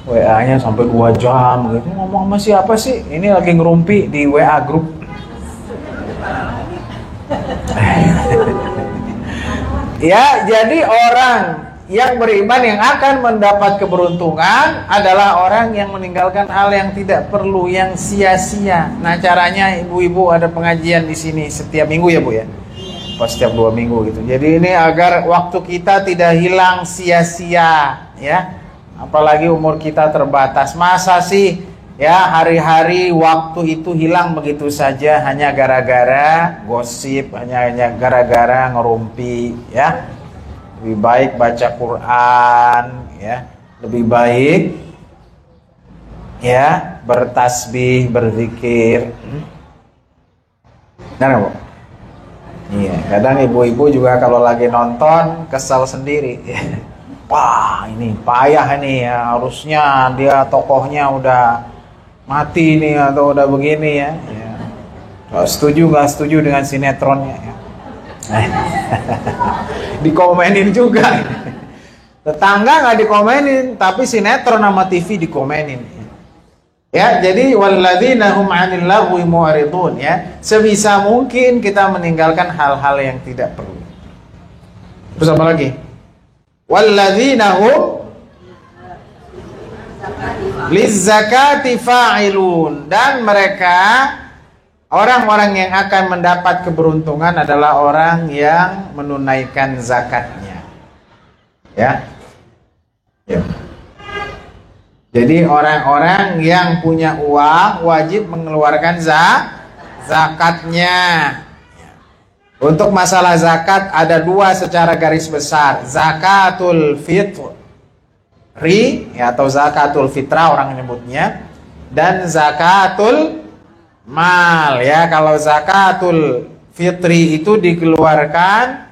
WA-nya sampai 2 jam gitu. Ngomong sama siapa sih? Ini lagi ngerumpi di WA grup. Ya, jadi orang yang beriman yang akan mendapat keberuntungan adalah orang yang meninggalkan hal yang tidak perlu, yang sia-sia. Nah, caranya ibu-ibu ada pengajian di sini setiap minggu ya, Bu ya? Pas setiap 2 minggu gitu. Jadi ini agar waktu kita tidak hilang sia-sia ya. Apalagi umur kita terbatas. Masa sih ya hari-hari waktu itu hilang begitu saja hanya gara-gara gosip, hanya gara-gara ngerumpi ya. Lebih baik baca Quran ya. Lebih baik ya bertasbih, berzikir. Nah, Bu. Iya, kadang ibu-ibu juga kalau lagi nonton kesal sendiri. Wah, ini payah nih ya, harusnya dia tokohnya udah mati nih atau udah begini ya. Gak setuju dengan sinetronnya ya. Dikomenin juga. Tetangga nggak dikomenin, tapi sinetron sama TV dikomenin. Ya, jadi walladzina hum 'anil lagwi mu'ridun ya. Sebisa mungkin kita meninggalkan hal-hal yang tidak perlu. Terus apa lagi? Walladzina hum lizzakati fa'ilun, dan mereka orang-orang yang akan mendapat keberuntungan adalah orang yang menunaikan zakatnya. Ya. Ya. Jadi orang-orang yang punya uang wajib mengeluarkan zakatnya. Untuk masalah zakat ada 2 secara garis besar. Zakatul fitri ya, atau zakatul fitrah orang menyebutnya, dan zakatul mal ya. Kalau zakatul fitri itu dikeluarkan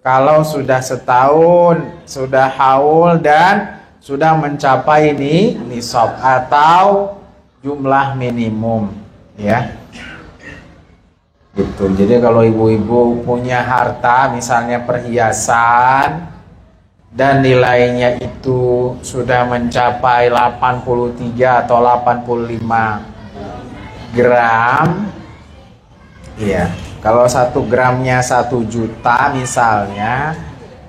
kalau sudah setahun, sudah haul dan sudah mencapai nisab atau jumlah minimum ya. Gitu. Jadi kalau ibu-ibu punya harta, misalnya perhiasan, dan nilainya itu sudah mencapai 83 atau 85 gram, iya. Kalau 1 gramnya 1 juta misalnya,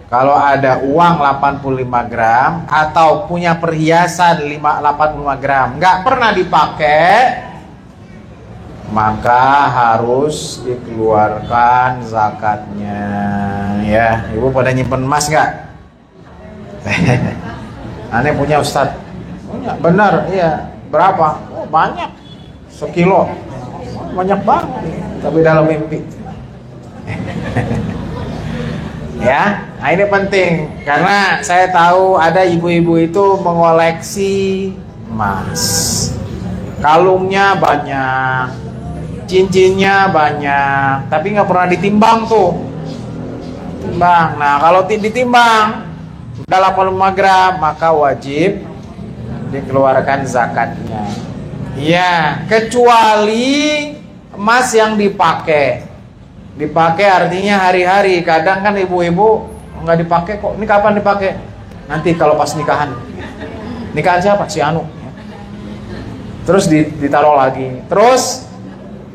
kalau ada uang 85 gram atau punya perhiasan 85 gram nggak pernah dipakai, maka harus dikeluarkan zakatnya. Ya, ibu pada nyimpen emas nggak? Aneh punya Ustadz. Punya, benar, iya. Berapa? Oh, banyak. Sekilo. Banyak banget. Tapi dalam mimpi. Ya, nah ini penting karena saya tahu ada ibu-ibu itu mengoleksi emas. Kalungnya banyak, cincinnya banyak, tapi nggak pernah ditimbang tuh. Timbang. Nah, kalau ditimbang udah 85 gram, maka wajib dikeluarkan zakatnya. Iya, kecuali emas yang dipakai. Dipakai artinya hari-hari. Kadang kan ibu-ibu nggak dipakai kok. Ini kapan dipakai? Nanti kalau pas nikahan. Nikahan siapa? Si Anu. Terus ditaruh lagi. Terus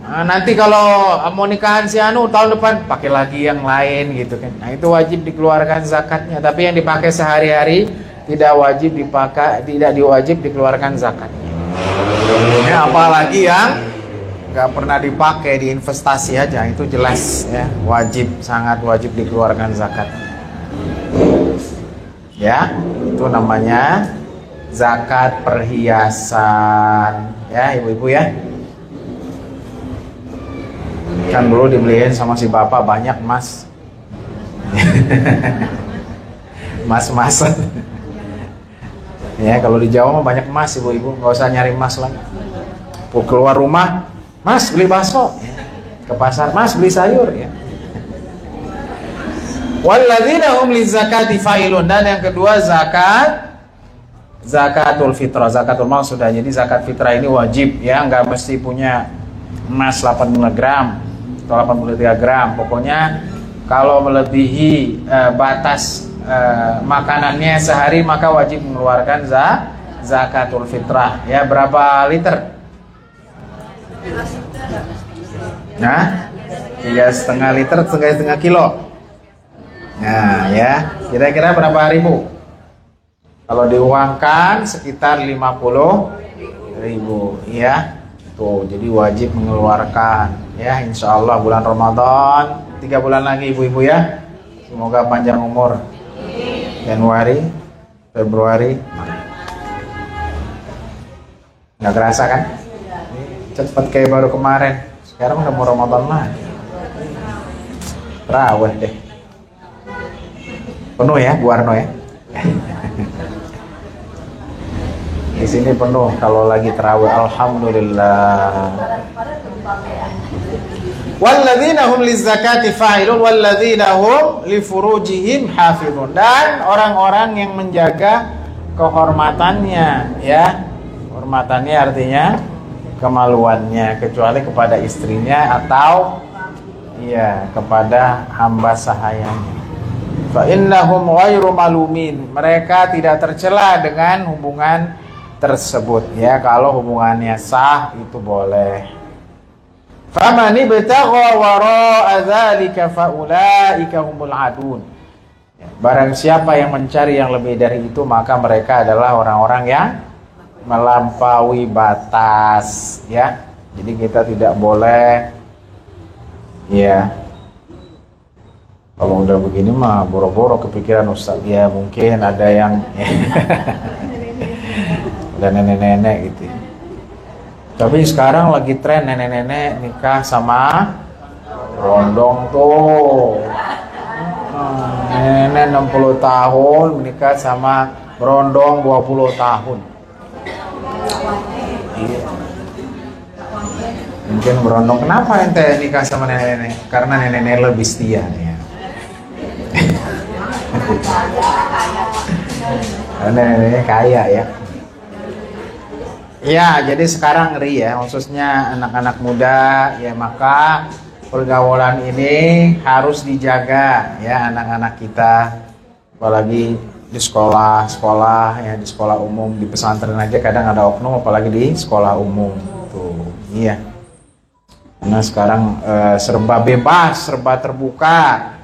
nanti kalau mau nikahan si Anu tahun depan pakai lagi yang lain gitu kan. Nah, itu wajib dikeluarkan zakatnya. Tapi yang dipakai sehari-hari tidak wajib dipakai, tidak diwajib dikeluarkan zakatnya. Ini apalagi yang nggak pernah dipakai, diinvestasi aja, itu jelas ya, wajib, sangat wajib dikeluarkan zakat. Ya, itu namanya zakat perhiasan. Ya, ibu-ibu ya. Kan dulu dibeliin sama si bapak banyak emas. Emas-emasan. Ya, kalau di Jawa mah banyak emas, ibu-ibu, nggak usah nyari emas lagi. Keluar rumah, Mas beli bakso, ke pasar, Mas beli sayur, ya. Walladzina hum lizakati fa'ilun, dan yang kedua zakatul fitrah, zakatul mal sudah. Jadi zakat fitrah ini wajib ya, nggak mesti punya emas 85 gram atau 83 gram. Pokoknya kalau melebihi batas makanannya sehari, maka wajib mengeluarkan zakatul fitrah. Ya, berapa liter? Nah, 3,5 liter, 3,5 kilo. Nah, ya, kira-kira berapa ribu? Kalau diuangkan sekitar 50.000, ya. Tuh, jadi wajib mengeluarkan. Ya, insya Allah bulan Ramadan 3 bulan lagi, ibu-ibu ya. Semoga panjang umur. Januari, Februari. Nggak kerasa kan? Cepat kayak baru kemarin. Sekarang udah mau Ramadan lagi. Terawih deh. Penuh ya, Bu Arno ya. Di sini penuh kalau lagi terawih. Alhamdulillah. Walladzina hum lizakati fa'ilun walladzina hum li furujihim hafizun. Dan orang-orang yang menjaga kehormatannya, ya. Kehormatannya artinya kemaluannya, kecuali kepada istrinya atau ya kepada hamba sahayanya. Fa innahum ghairu malumin, mereka tidak tercela dengan hubungan tersebut, ya. Kalau hubungannya sah itu boleh. Faman ibtagha wara'a dzalika faulaika humul adun. Barang siapa yang mencari yang lebih dari itu, maka mereka adalah orang-orang yang melampaui batas, ya. Jadi kita tidak boleh, ya. Kalau udah begini mah boro-boro kepikiran Ustaz, ya mungkin ada yang udah nenek-nenek gitu. Tapi sekarang lagi tren nenek-nenek nikah sama rondong tuh. Nenek 60 tahun menikah sama berondong 20 tahun. Iya. Mungkin berondong, kenapa ente nikah sama nenek-nenek? Karena nenek-nenek lebih setia ya. Nenek-neneknya kaya ya. Ya, jadi sekarang ngeri ya, khususnya anak-anak muda ya, maka pergaulan ini harus dijaga ya anak-anak kita, apalagi di sekolah ya, di sekolah umum, di pesantren aja kadang ada oknum, apalagi di sekolah umum tuh. Iya. Karena sekarang serba bebas, serba terbuka,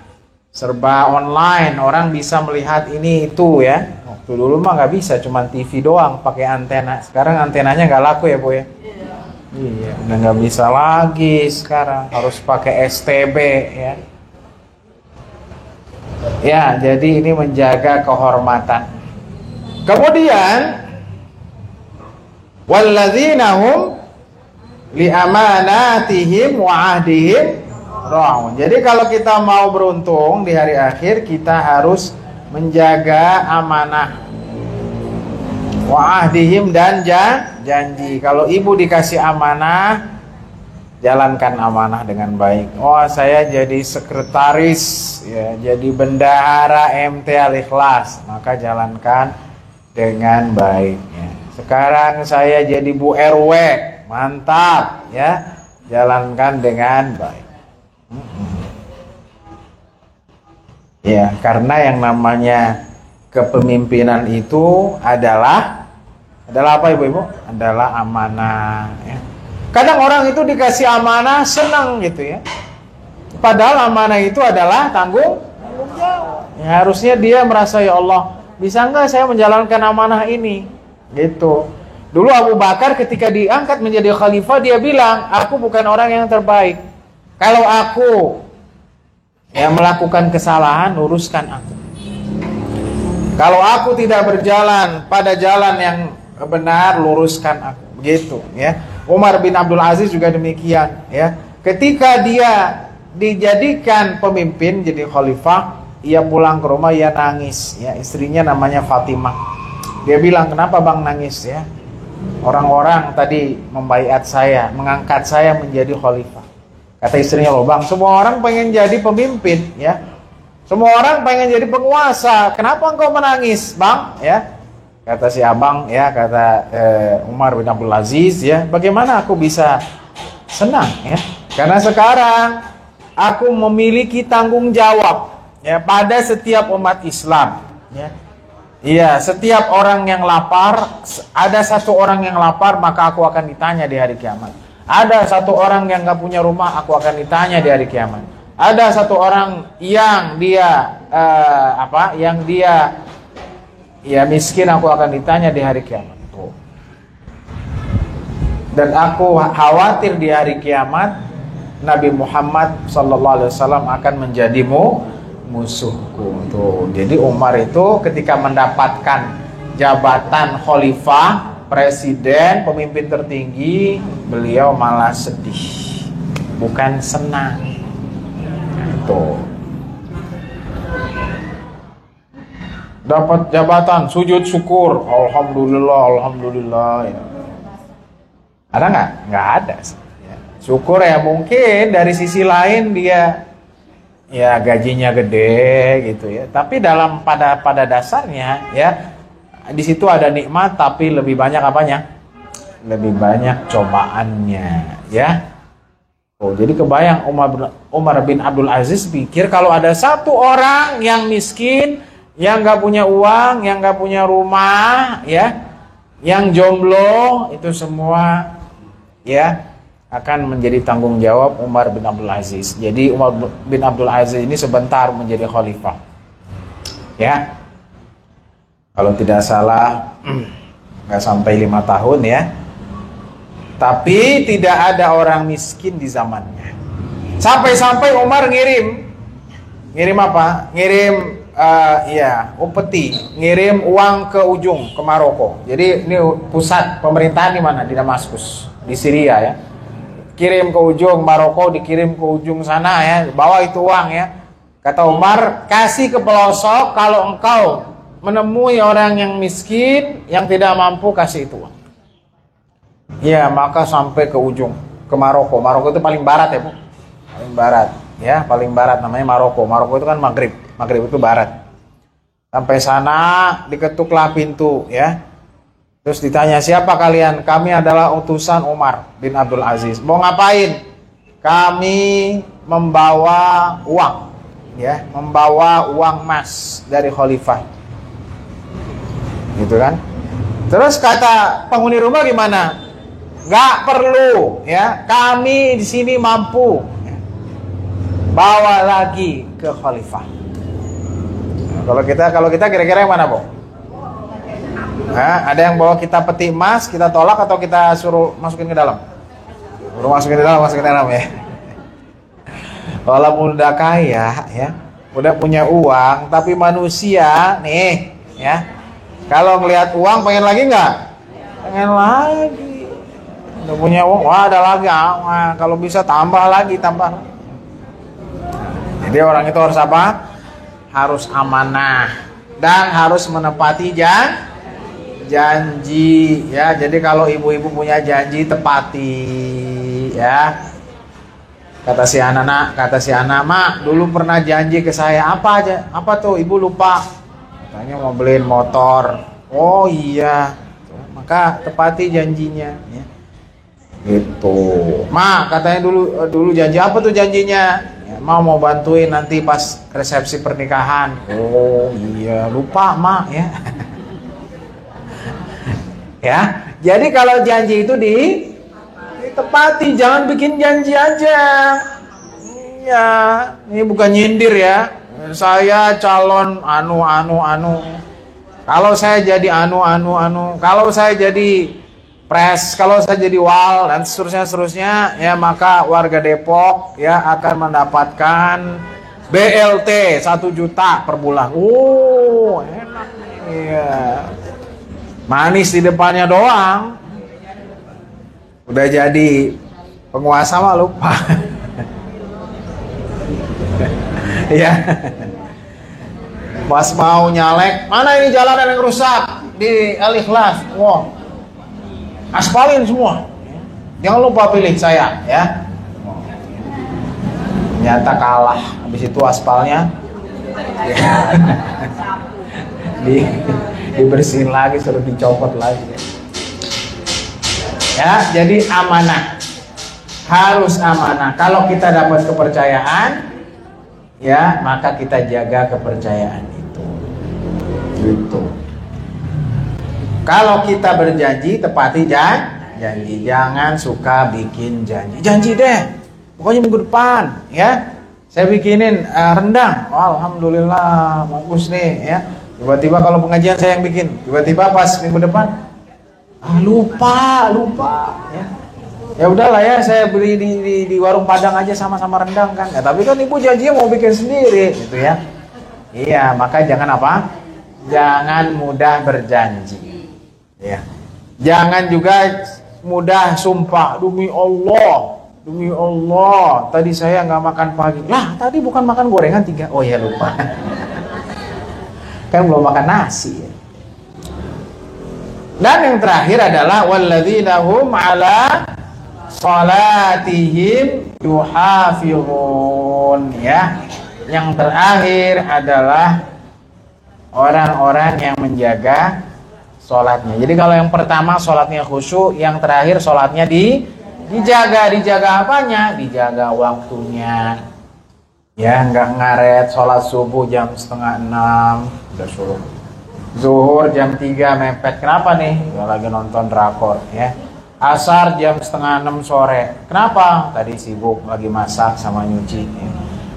serba online, orang bisa melihat ini itu ya. Waktu dulu mah nggak bisa, cuma TV doang pakai antena. Sekarang antenanya nggak laku ya, Bu ya. Iya, udah nggak bisa lagi sekarang, harus pakai STB ya. Ya, jadi ini menjaga kehormatan. Kemudian walladzina hum li amanatihim wa ahdihim ra'un. Jadi kalau kita mau beruntung di hari akhir, kita harus menjaga amanah wa ahdihim dan janji. Kalau ibu dikasih amanah, jalankan amanah dengan baik. Oh, saya jadi sekretaris ya, jadi bendahara MT Al-Ikhlas, maka jalankan dengan baik ya. Sekarang saya jadi Bu RW, mantap ya, jalankan dengan baik. Ya, karena yang namanya kepemimpinan itu adalah apa Ibu-ibu? Adalah amanah ya. Kadang orang itu dikasih amanah senang gitu ya. Padahal amanah itu adalah tanggung jawab. Ya, harusnya dia merasa, ya Allah, bisa enggak saya menjalankan amanah ini? Gitu. Dulu Abu Bakar ketika diangkat menjadi khalifah, dia bilang, aku bukan orang yang terbaik. Kalau aku yang melakukan kesalahan, luruskan aku. Kalau aku tidak berjalan pada jalan yang benar, luruskan aku. Begitu ya. Umar bin Abdul Aziz juga demikian ya. Ketika dia dijadikan pemimpin jadi khalifah, ia pulang ke rumah, ia nangis ya. Istrinya namanya Fatimah. Dia bilang, kenapa bang nangis ya? Orang-orang tadi membaiat saya, mengangkat saya menjadi khalifah. Kata istrinya, loh bang, semua orang pengen jadi pemimpin ya, semua orang pengen jadi penguasa, kenapa engkau menangis bang ya? Kata si abang ya, kata Umar bin Abdul Aziz ya, bagaimana aku bisa senang ya? Karena sekarang aku memiliki tanggung jawab ya pada setiap umat Islam ya. Iya, setiap orang yang lapar, ada satu orang yang lapar, maka aku akan ditanya di hari kiamat. Ada satu orang yang gak punya rumah, aku akan ditanya di hari kiamat. Ada satu orang yang dia ya miskin, aku akan ditanya di hari kiamat. Tuh. Dan aku khawatir di hari kiamat Nabi Muhammad SAW akan menjadi musuhku. Tuh. Jadi Umar itu ketika mendapatkan jabatan khalifah, presiden, pemimpin tertinggi, beliau malah sedih, bukan senang. Itu dapat jabatan, sujud syukur, alhamdulillah ya. Ada nggak? Nggak ada. Syukur ya, mungkin dari sisi lain dia ya gajinya gede gitu ya. Tapi pada dasarnya ya, di situ ada nikmat, tapi lebih banyak apanya? Lebih banyak cobaannya, ya. Oh, jadi kebayang Umar bin Abdul Aziz pikir kalau ada satu orang yang miskin, yang nggak punya uang, yang nggak punya rumah, ya, yang jomblo, itu semua, ya, akan menjadi tanggung jawab Umar bin Abdul Aziz. Jadi Umar bin Abdul Aziz ini sebentar menjadi khalifah, ya. Kalau tidak salah nggak sampai 5 tahun ya. Tapi tidak ada orang miskin di zamannya. Sampai-sampai Umar ngirim apa? Ngirim upeti, ngirim uang ke ujung, ke Maroko. Jadi ini pusat pemerintahan di mana? Di Damaskus, di Syria ya. Kirim ke ujung Maroko, dikirim ke ujung sana ya. Bawa itu uang ya. Kata Umar, kasih ke pelosok, kalau engkau menemui orang yang miskin, yang tidak mampu, kasih itu uang. Ya, maka sampai ke ujung, ke Maroko. Maroko itu paling barat ya, Bu. Paling barat, ya, paling barat namanya Maroko. Maroko itu kan Maghrib. Maghrib itu barat. Sampai sana diketuklah pintu, ya. Terus ditanya, siapa kalian? Kami adalah utusan Umar bin Abdul Aziz. Mau ngapain? Kami membawa uang, ya, membawa uang emas dari khalifah, gitu kan? Terus kata penghuni rumah gimana? Gak perlu, ya, kami di sini mampu, ya. Bawa lagi ke khalifah. Nah, kalau kita kira-kira yang mana, Bu? Nah, ada yang bawa kita peti emas, kita tolak atau kita suruh masukin ke dalam? Suruh masukin ke dalam ya. Walaupun udah kaya ya, udah punya uang, tapi manusia nih ya, kalau ngelihat uang pengen lagi nggak? Pengen lagi. Udah punya uang, wah ada lagi, wah, kalau bisa tambah lagi. Jadi orang itu harus apa? Harus amanah dan harus menepati janji ya. Jadi kalau ibu-ibu punya janji, tepati ya. Kata si anak, mak dulu pernah janji ke saya, apa aja? Apa tuh? Ibu lupa. Katanya mau beliin motor. Oh iya, maka tepati janjinya ya. Gitu. Mak katanya dulu janji, apa tuh janjinya? Ya, mau bantuin nanti pas resepsi pernikahan. Oh iya, lupa mak ya. Ya, jadi kalau janji itu ditepati, jangan bikin janji aja. Iya, ini bukan nyindir ya. Saya calon anu. Kalau saya jadi anu. Kalau saya jadi pres, kalau saya jadi wal dan seterusnya ya, maka warga Depok ya akan mendapatkan BLT 1 juta per bulan. Oh, enak. Iya. Manis di depannya doang. Udah jadi penguasa mah lupa. Ya. Pas mau nyalek, mana ini jalanan yang rusak di Al-Ikhlas? Wah. Aspalin semua. Jangan lupa pilih saya ya. Ternyata kalah. Habis itu aspalnya dibersihin lagi, suruh dicopot lagi. Ya, jadi amanah. Harus amanah. Kalau kita dapat kepercayaan, ya, maka kita jaga kepercayaan itu. Gitu. Kalau kita berjanji, tepati janji. Jangan suka bikin janji. Janji deh. Pokoknya minggu depan, ya. Saya bikinin rendang. Oh, alhamdulillah, bagus nih, ya. Tiba-tiba kalau pengajian saya yang bikin, tiba-tiba pas minggu depan, lupa, ya. Ya udahlah ya, saya beli di warung Padang aja sama-sama rendang kan. Ya, tapi kan ibu janjinya mau bikin sendiri, gitu ya. Iya, maka jangan apa? Jangan mudah berjanji. Ya. Jangan juga mudah sumpah, demi Allah, tadi saya nggak makan pagi. Lah, tadi bukan makan gorengan 3. Oh ya, lupa. Kan belum makan nasi. Dan yang terakhir adalah walladzina hum ala salatihim yuhafizun, ya. Yang terakhir adalah orang-orang yang menjaga sholatnya. Jadi kalau yang pertama sholatnya khusyuk, yang terakhir sholatnya dijaga apanya? Dijaga waktunya. Ya, nggak ngaret sholat subuh jam 5:30 udah suruh zuhur jam 3 mepet. Kenapa nih? Ya, lagi nonton drakor ya. Asar jam 5:30 sore. Kenapa? Tadi sibuk lagi masak sama nyuci ya.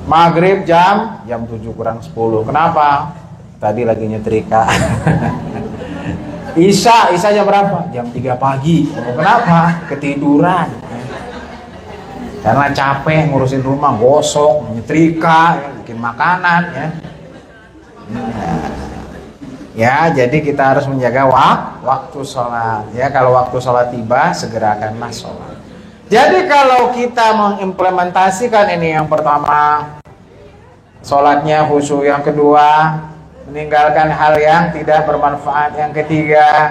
Maghrib jam 7 kurang 10. Kenapa? Tadi lagi nyetrika. Isya jam berapa? Jam 3 pagi. Kenapa? Ketiduran. Karena capek ngurusin rumah, gosok, nyetrika, bikin makanan ya. Ya, jadi kita harus menjaga waktu sholat. Ya, kalau waktu sholat tiba, segerakanlah sholat. Jadi kalau kita mengimplementasikan ini, yang pertama sholatnya khusyuk, yang kedua meninggalkan hal yang tidak bermanfaat, yang ketiga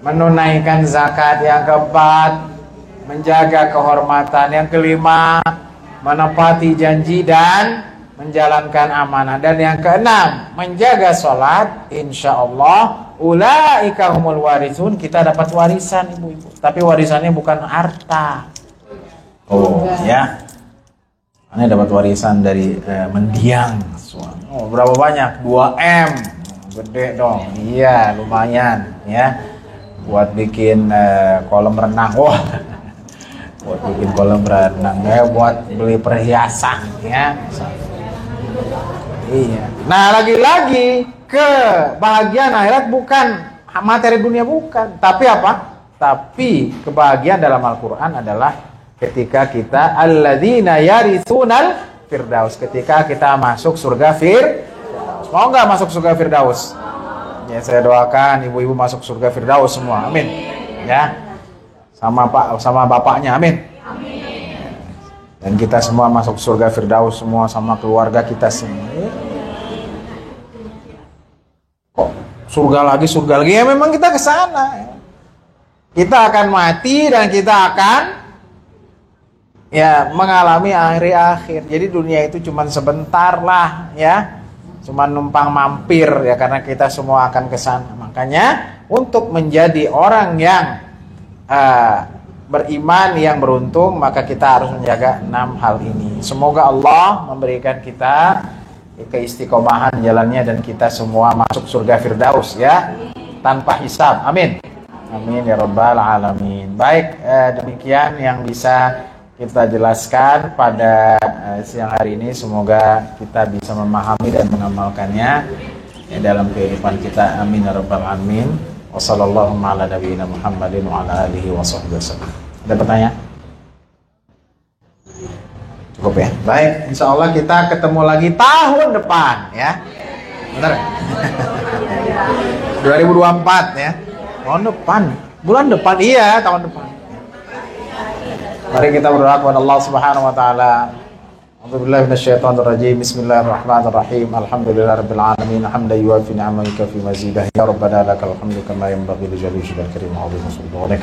menunaikan zakat, yang keempat menjaga kehormatan, yang kelima menepati janji dan menjalankan amanah, dan yang keenam menjaga sholat, insya Allah ulaika humul warithun, kita dapat warisan ibu-ibu. Tapi warisannya bukan harta. Oh, ya. Ane dapat warisan dari mendiang. Oh, berapa banyak? 2M. Gede dong. Iya, lumayan ya. Buat bikin kolam renang. Wah. Buat bikin kolam renang ya, buat beli perhiasan ya. Iya. Nah, lagi-lagi kebahagiaan akhirat bukan materi dunia, bukan. Tapi apa? Tapi kebahagiaan dalam Al-Qur'an adalah ketika kita alladzina yaritsunal firdaus, ketika kita masuk surga firdaus. Mau nggak masuk surga firdaus? Ya, saya doakan ibu-ibu masuk surga firdaus semua. Amin. Ya. Sama Pak, sama bapaknya. Amin. Dan kita semua masuk surga firdaus semua sama keluarga kita semua. Kok surga lagi ya, memang kita ke sana. Kita akan mati dan kita akan ya mengalami akhir. Jadi dunia itu cuma sebentar lah ya. Cuma numpang mampir ya, karena kita semua akan ke sana. Makanya untuk menjadi orang yang beriman yang beruntung, maka kita harus menjaga 6 hal ini. Semoga Allah memberikan kita keistiqomahan jalannya dan kita semua masuk surga firdaus ya, tanpa hisab. Amin. Amin ya rabbal alamin. Baik, demikian yang bisa kita jelaskan pada siang hari ini. Semoga kita bisa memahami dan mengamalkannya ya, dalam kehidupan kita. Amin ya rabbal alamin. Wassallallahu ala nabiyina Muhammadin wa ala alihi wa sahbihi wasallam. Ada pertanyaan? Cukup ya? Baik, insya Allah kita ketemu lagi tahun depan ya. Benar? 2024 ya. Tahun depan, bulan depan, iya tahun depan. Mari kita berdoa kepada Allah Subhanahu wa taala. A'udzubillahi minasyaitonir rajim. Bismillahirrahmanirrahim. Alhamdulillahirabbil alamin. Hamdan yuwafi ni'amaka fi mazidah. Ya rabbana lakal hamdu kama yanbaghi li jalali wajhikal karim wa 'azimi sultanik.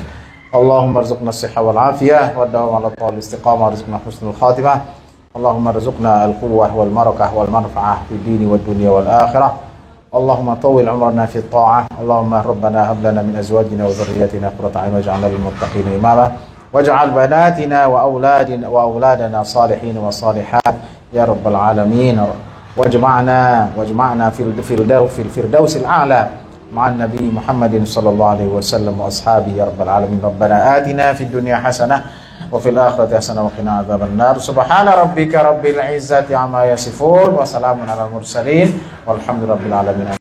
Allahumma arzuqna as-sihha wal 'afiyah wa dawam 'ala at-tal istiqamah rizqna husnul khatimah. Allahumma arzuqna al-quwwah wal marakah wal manfa'ah fi dini wad dunya wal akhirah. Allahumma tawwil 'umrana fi at-ta'ah. Allahumma rabbana hab lana min azwajina wa dhurriyyatina qurrata a'yun waj'alna lil muttaqina imama. واجعل بناتنا وأولادنا صالحين وصالحات يا رب العالمين واجمعنا في الفردوس الأعلى مع النبي محمد صلى الله عليه وسلم وأصحابه يا رب العالمين. ربنا آتنا في الدنيا حسنة وفي الآخرة حسنة وقنا عذاب النار. سبحان ربك رب العزة عما يصفون وسلام على المرسلين والحمد لله رب العالمين.